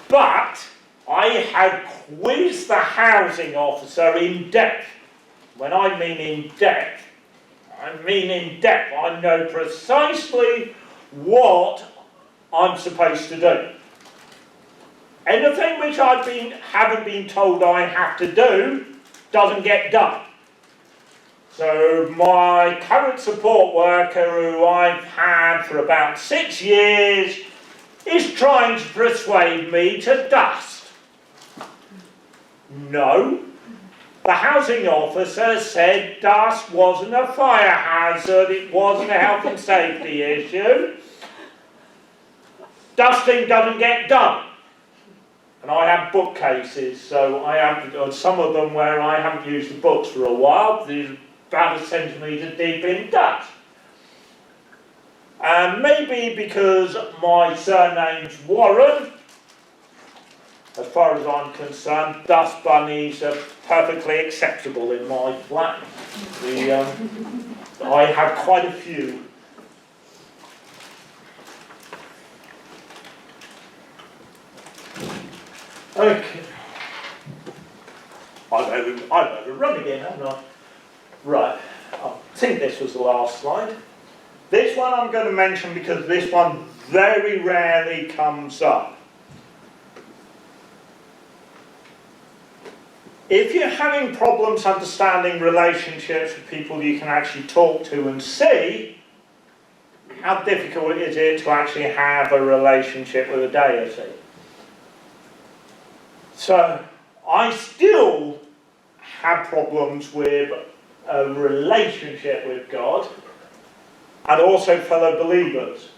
But I had quizzed the housing officer in depth. When I mean in depth, I mean in depth. I know precisely what I'm supposed to do. Anything which haven't been told I have to do doesn't get done. So my current support worker, who I've had for about 6 years, is trying to persuade me to dust. No. The housing officer said dust wasn't a fire hazard, it wasn't a health and safety issue. Dusting doesn't get done. And I have bookcases, so I have some of them where I haven't used the books for a while. They're about a centimetre deep in dust. And maybe because my surname's Warren, as far as I'm concerned, dust bunnies are perfectly acceptable in my flat. I have quite a few. Okay. I've overrun again, haven't I? Right. I think this was the last slide. This one I'm going to mention because this one very rarely comes up. If you're having problems understanding relationships with people you can actually talk to and see, how difficult is it to actually have a relationship with a deity? So, I still have problems with a relationship with God and also fellow believers.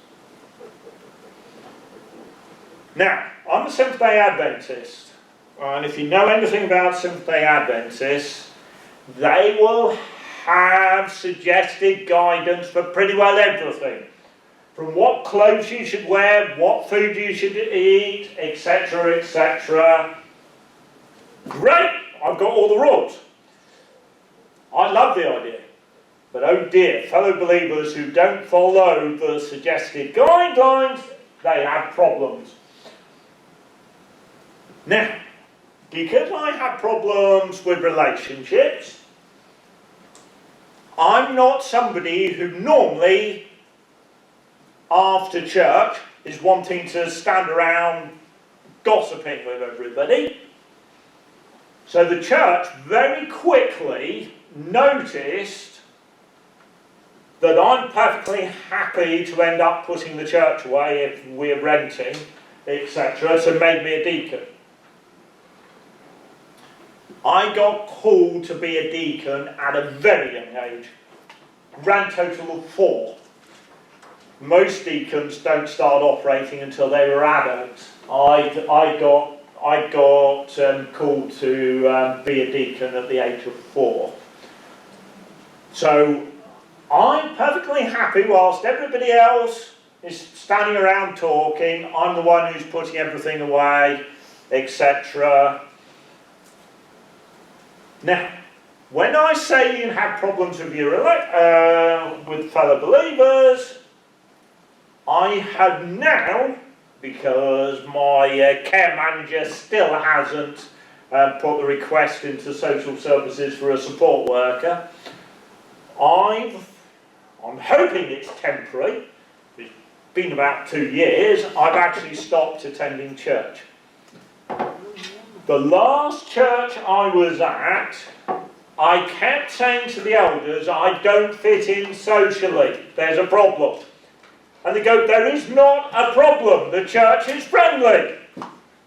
Now, I'm a Seventh-day Adventist, and if you know anything about Seventh-day Adventists, they will have suggested guidance for pretty well everything. From what clothes you should wear, what food you should eat, etc., etc. Great! I've got all the rules. I love the idea. But oh dear, fellow believers who don't follow the suggested guidelines, they have problems. Now, because I have problems with relationships, I'm not somebody who normally, after church, is wanting to stand around gossiping with everybody. So the church very quickly noticed that I'm perfectly happy to end up putting the church away if we're renting, etc., so made me a deacon. I got called to be a deacon at a very young age. Grand total of 4. Most deacons don't start operating until they were adults. I got called to be a deacon at the age of 4. So I'm perfectly happy whilst everybody else is standing around talking. I'm the one who's putting everything away, etc. Now, when I say you have problems with your with fellow believers, I have now, because my care manager still hasn't put the request into social services for a support worker, I'm hoping it's temporary. It's been about 2 years. I've actually stopped attending church. The last church I was at, I kept saying to the elders, I don't fit in socially. There's a problem. And they go, there is not a problem. The church is friendly.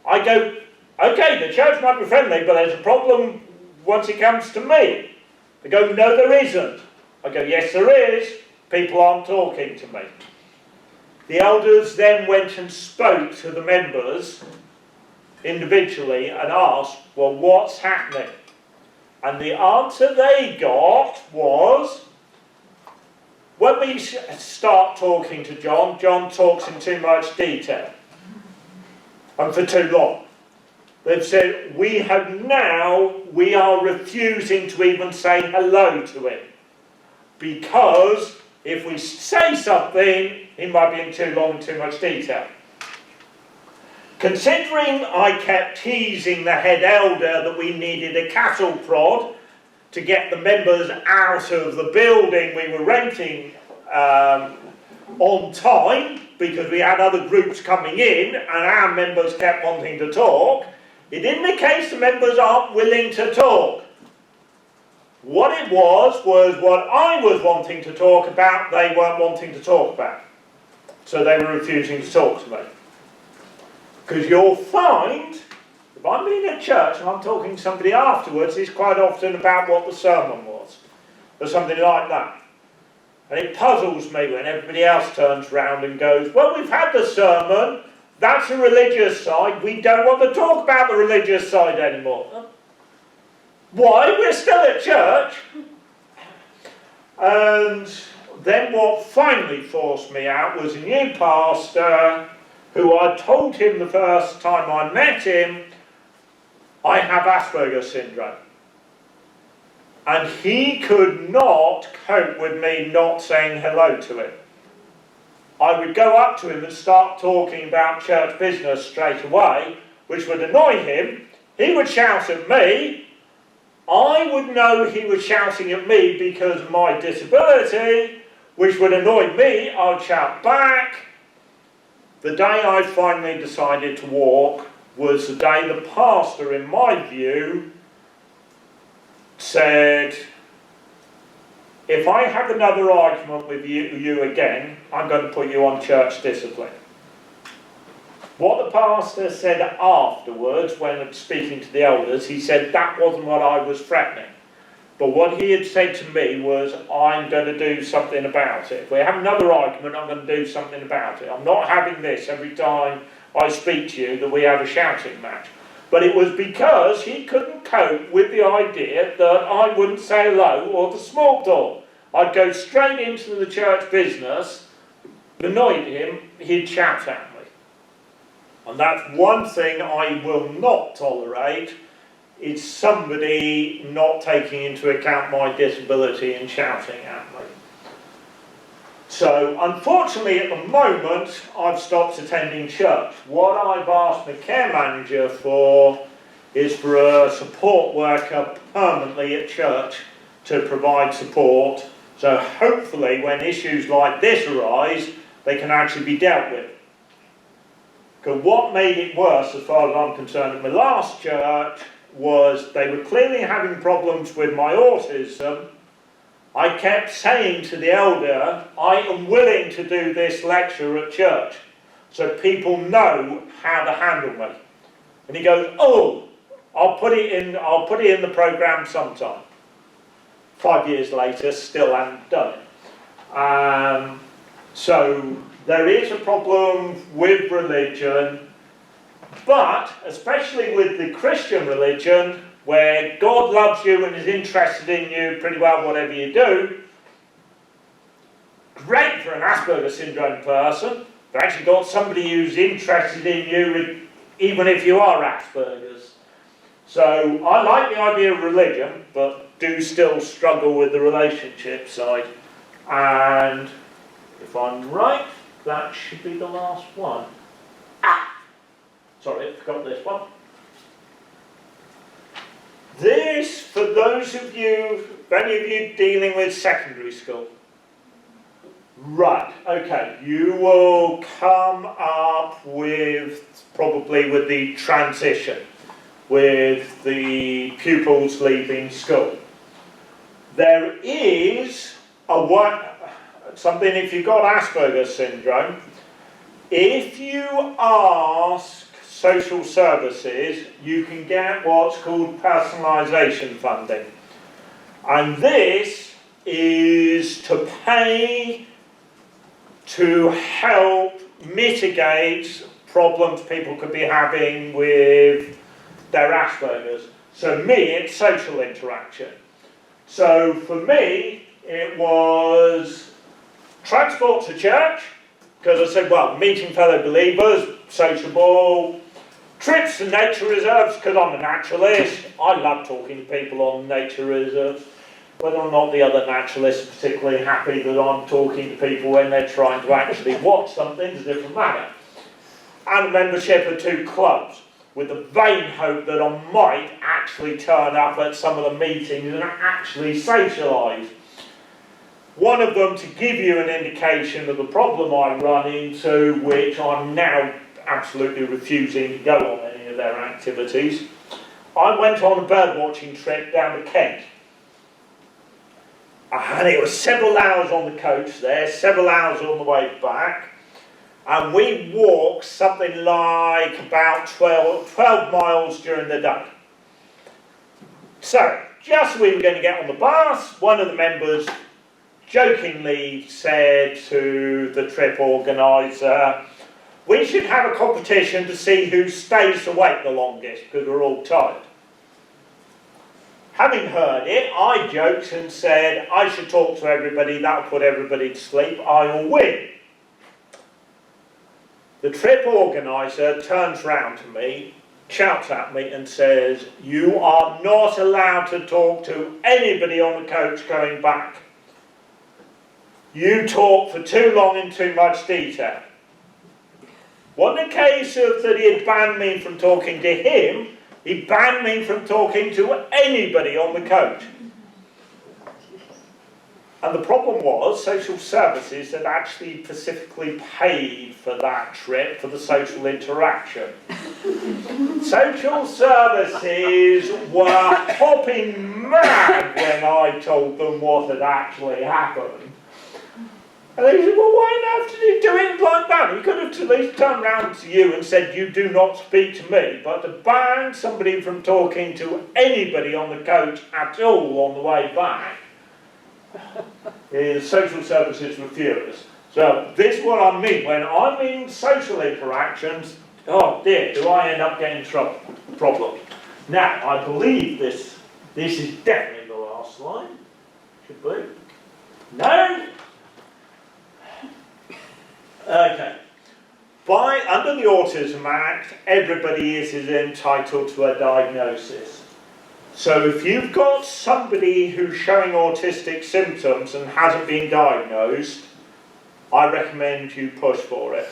I go, okay, the church might be friendly, but there's a problem once it comes to me. They go, no, there isn't. I go, yes, there is. People aren't talking to me. The elders then went and spoke to the members individually and asked, well, what's happening? And the answer they got was, when we start talking to John, John talks in too much detail and for too long. They've said, we are refusing to even say hello to him, because if we say something, he might be in too long and too much detail. Considering I kept teasing the head elder that we needed a cattle prod to get the members out of the building we were renting on time, because we had other groups coming in and our members kept wanting to talk, it indicates the members aren't willing to talk. What it was what I was wanting to talk about, they weren't wanting to talk about. So they were refusing to talk to me. Because you'll find, if I'm being at church and I'm talking to somebody afterwards, it's quite often about what the sermon was, or something like that. And it puzzles me when everybody else turns round and goes, well, we've had the sermon, That's the religious side. We don't want to talk about the religious side anymore. Why? We're still at church. And then what finally forced me out was a new pastor who I told him the first time I met him, I have Aspergers syndrome. And he could not cope with me not saying hello to him. I would go up to him and start talking about church business straight away, which would annoy him. He would shout at me. I would know he was shouting at me because of my disability, which would annoy me. I would shout back. The day I finally decided to walk was the day the pastor, in my view, said, if I have another argument with you again, I'm going to put you on church discipline. What the pastor said afterwards, when speaking to the elders, he said that wasn't what I was threatening. But what he had said to me was, I'm going to do something about it. If we have another argument, I'm going to do something about it. I'm not having this every time I speak to you that we have a shouting match. But it was because he couldn't cope with the idea that I wouldn't say hello or the small talk. I'd go straight into the church business, annoyed him, he'd shout at me. And that's one thing I will not tolerate, is somebody not taking into account my disability and shouting at me. So, unfortunately at the moment, I've stopped attending church. What I've asked the care manager for is for a support worker permanently at church to provide support. So hopefully when issues like this arise, they can actually be dealt with. Because what made it worse, as far as I'm concerned, at my last church, was they were clearly having problems with my autism. I kept saying to the elder, I am willing to do this lecture at church, so people know how to handle me. And he goes, oh, I'll put it in the programme sometime. 5 years later, still haven't done it. So there is a problem with religion, but especially with the Christian religion, where God loves you and is interested in you pretty well whatever you do, great for an Asperger syndrome person. You've actually got somebody who's interested in you even if you are Asperger's. So I like the idea of religion, but do still struggle with the relationship side. And if I'm right, that should be the last one. Sorry, I forgot this one. This, for those of you, any of you dealing with secondary school. Right, okay, you will come up with, probably with the transition, with the pupils leaving school. There is something, if you've got Asperger's syndrome, if you ask social services, you can get what's called personalisation funding. And this is to pay to help mitigate problems people could be having with their Asperger's. So me, it's social interaction. So for me, it was transport to church, because I said, well, meeting fellow believers, sociable, trips to nature reserves, because I'm a naturalist. I love talking to people on nature reserves. Whether or not the other naturalists are particularly happy that I'm talking to people when they're trying to actually watch something is a different matter. And a membership of 2 clubs, with the vain hope that I might actually turn up at some of the meetings and actually socialise. One of them, to give you an indication of the problem I run into, which I'm now absolutely refusing to go on any of their activities. I went on a bird watching trip down to Kent. And it was several hours on the coach there, several hours on the way back. And we walked something like about 12 miles during the day. So, just as we were going to get on the bus, one of the members jokingly said to the trip organiser, we should have a competition to see who stays awake the longest, because we're all tired. Having heard it, I joked and said, I should talk to everybody, that'll put everybody to sleep, I will win. The trip organiser turns round to me, shouts at me and says, you are not allowed to talk to anybody on the coach going back. You talk for too long in too much detail. Wasn't a case of that he had banned me from talking to him, he banned me from talking to anybody on the coach. And the problem was, social services had actually specifically paid for that trip, for the social interaction. Social services were hopping mad when I told them what had actually happened. And they said, well, why on earth did you do it like that? You could have at least turned round to you and said, you do not speak to me. But to ban somebody from talking to anybody on the coach at all on the way back, is social services were furious. So this is what I mean. When I mean social interactions, oh dear, do I end up getting trouble, problems. Now, I believe this is definitely the last slide. Should be. No? Okay. Under the Autism Act, everybody is entitled to a diagnosis. So if you've got somebody who's showing autistic symptoms and hasn't been diagnosed, I recommend you push for it.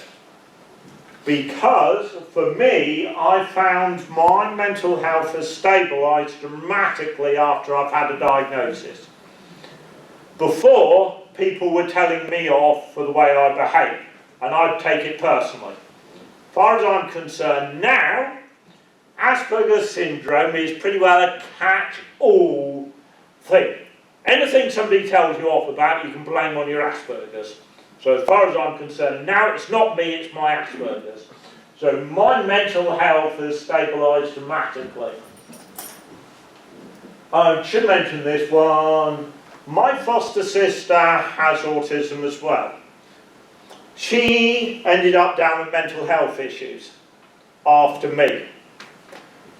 Because, for me, I found my mental health has stabilised dramatically after I've had a diagnosis. Before, people were telling me off for the way I behave, and I'd take it personally. As far as I'm concerned now, Asperger's syndrome is pretty well a catch-all thing. Anything somebody tells you off about, you can blame on your Asperger's. So as far as I'm concerned, now it's not me, it's my Asperger's. So my mental health has stabilised dramatically. I should mention this one. My foster sister has autism as well. She ended up down with mental health issues after me.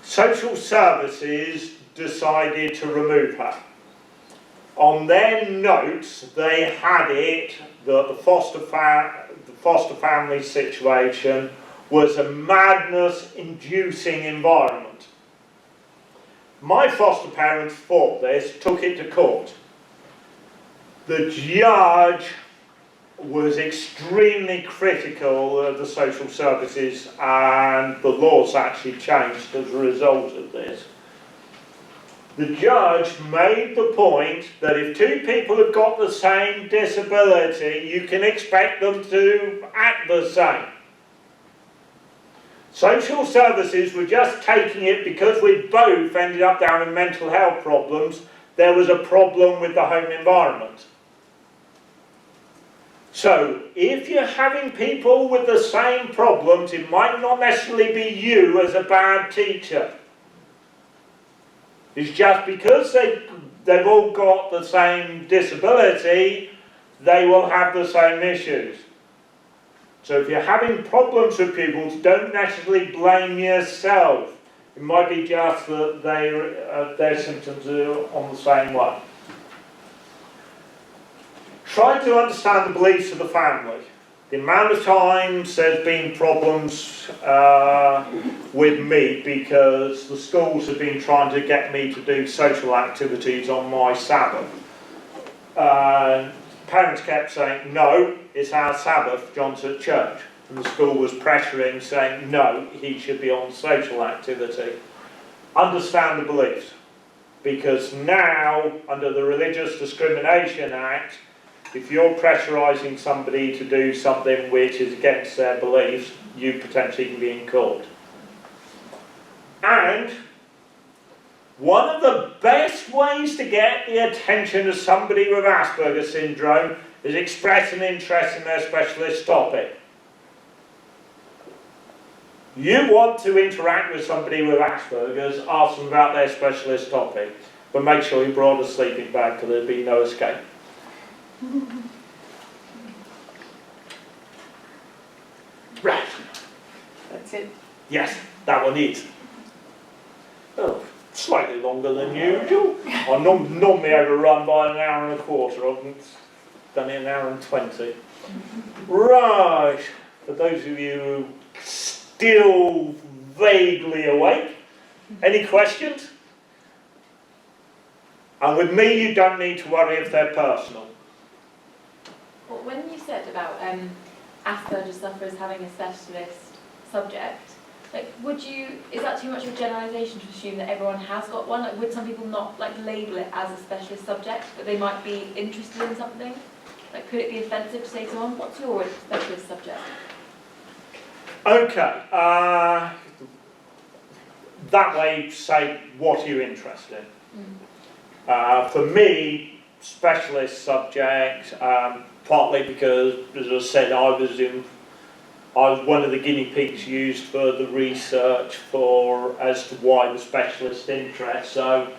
Social services decided to remove her. On their notes, they had it that the foster family situation was a madness-inducing environment. My foster parents fought this, took it to court. The judge was extremely critical of the social services, and the laws actually changed as a result of this. The judge made the point that if two people have got the same disability, you can expect them to act the same. Social services were just taking it because we both ended up down with mental health problems, there was a problem with the home environment. So, if you're having people with the same problems, it might not necessarily be you as a bad teacher. It's just because they've all got the same disability, they will have the same issues. So if you're having problems with pupils, don't necessarily blame yourself. It might be just that their symptoms are on the same one. Try to understand the beliefs of the family. The amount of times there's been problems with me because the schools have been trying to get me to do social activities on my Sabbath. Parents kept saying, no, it's our Sabbath, John's at church. And the school was pressuring, saying, no, he should be on social activity. Understand the beliefs. Because now, under the Religious Discrimination Act, if you're pressurising somebody to do something which is against their beliefs, you potentially can be in court. And one of the best ways to get the attention of somebody with Asperger's syndrome is express an interest in their specialist topic. You want to interact with somebody with Asperger's, ask them about their specialist topic, but make sure you brought a sleeping bag because there'll be no escape. Right.
it?
Yes, that one is. Oh, slightly longer than usual. I normally overrun by an hour and a quarter. I've done it an hour and 20. Right, for those of you who still vaguely awake, any questions? And with me, you don't need to worry if they're personal.
Well, when you said about Asperger's sufferers having a specialist subject, like, is that too much of a generalisation to assume that everyone has got one? Like, would some people not label it as a specialist subject, but they might be interested in something? Like, could it be offensive to say to someone, what's your specialist subject?
Okay, that way, say, what are you interested in? For me, specialist subject, partly because, as I said, I was one of the guinea pigs used for the research as to why the specialist interest. So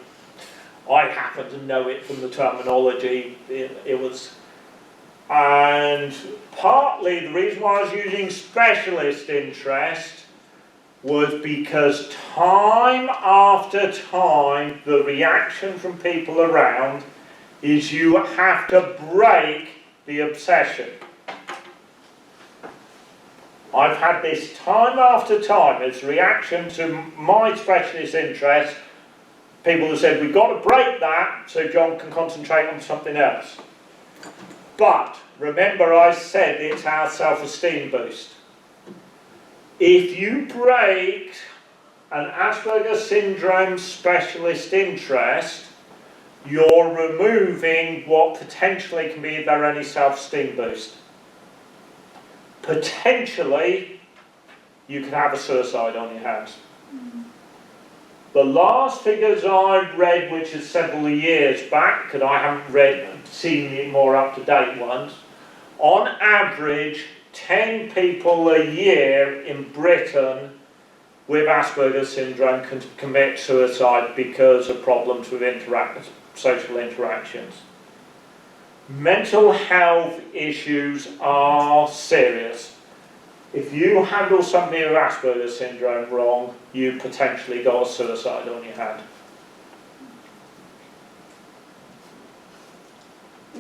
I happen to know it from the terminology. It was, and partly the reason why I was using specialist interest was because time after time the reaction from people around is you have to break the obsession. I've had this time after time as reaction to my specialist interest. People have said, we've got to break that so John can concentrate on something else. But remember, I said it's our self-esteem boost. If you break an Asperger's syndrome specialist interest, you're removing what potentially can be their only self-esteem boost. Potentially, you could have a suicide on your hands. The last figures I read, which is several years back, because I haven't seen the more up-to-date ones, on average, 10 people a year in Britain with Asperger's syndrome can commit suicide because of problems with social interactions. Mental health issues are serious. If you handle somebody with Asperger's syndrome wrong, you potentially got a suicide on your hand.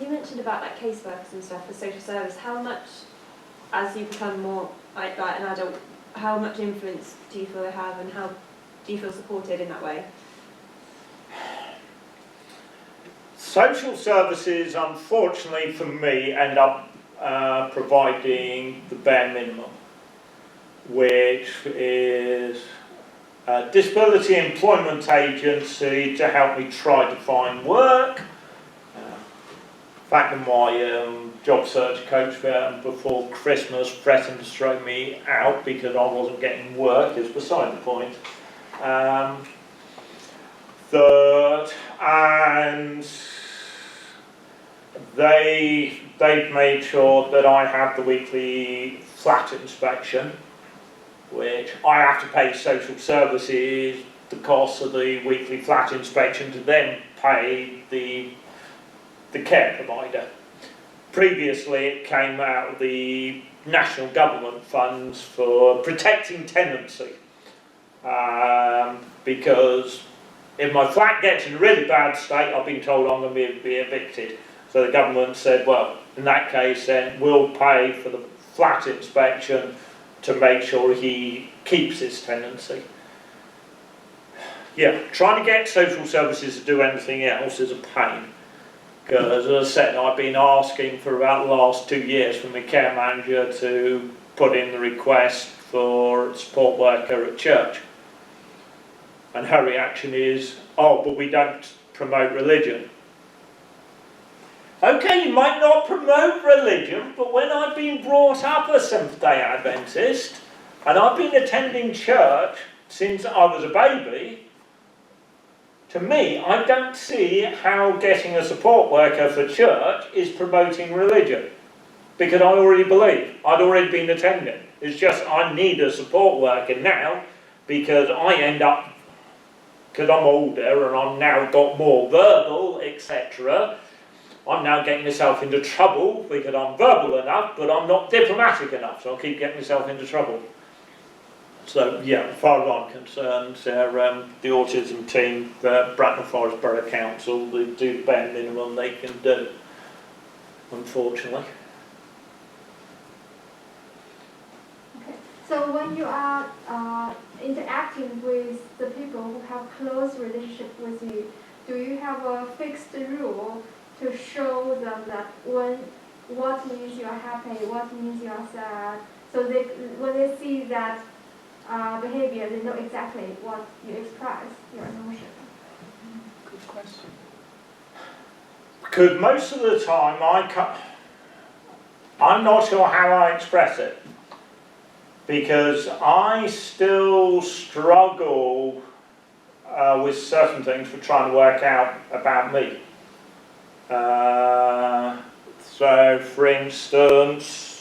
You mentioned about caseworkers and stuff for social service. How much, as you become more like an adult, how much influence do you feel they have, and how do you feel supported in that way?
Social services, unfortunately for me, end up providing the bare minimum, which is a disability employment agency to help me try to find work. In fact, my job search coach before Christmas threatened to throw me out because I wasn't getting work, is beside the point. And they've made sure that I have the weekly flat inspection, which I have to pay social services the cost of the weekly flat inspection to then pay the care provider. Previously it came out of the national government funds for protecting tenancy, because if my flat gets in a really bad state, I've been told I'm going to be evicted. So the government said, well, in that case then we'll pay for the flat inspection to make sure he keeps his tenancy. Yeah, trying to get social services to do anything else is a pain. Because, as I said, I've been asking for about the last 2 years from the care manager to put in the request for a support worker at church. And her reaction is, oh, but we don't promote religion. Okay, you might not promote religion, but when I've been brought up a Seventh-day Adventist, and I've been attending church since I was a baby, to me, I don't see how getting a support worker for church is promoting religion. Because I already believe. I'd already been attending. It's just I need a support worker now because I end up, because I'm older and I've now got more verbal, etc. I'm now getting myself into trouble because I'm verbal enough, but I'm not diplomatic enough, so I'll keep getting myself into trouble. So yeah, as far as I'm concerned, the autism team, Bracknell Forest Borough Council, they do the bare minimum they can do, unfortunately.
Okay. So when you are interacting with the people who have close relationship with you, do you have a fixed rule to show them that what means you are happy, what means you are sad, so they when they see that behavior, they know exactly what you express, your emotion.
Good question.
Because most of the time I'm not sure how I express it, because I still struggle with certain things for trying to work out about me. So for instance,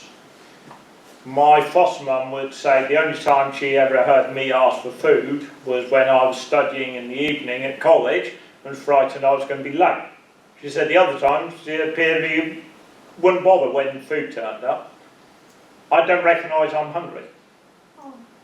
my foster mum would say the only time she ever heard me ask for food was when I was studying in the evening at college and was frightened I was going to be late. She said the other times it appeared to be wouldn't bother when food turned up. I don't recognise I'm hungry.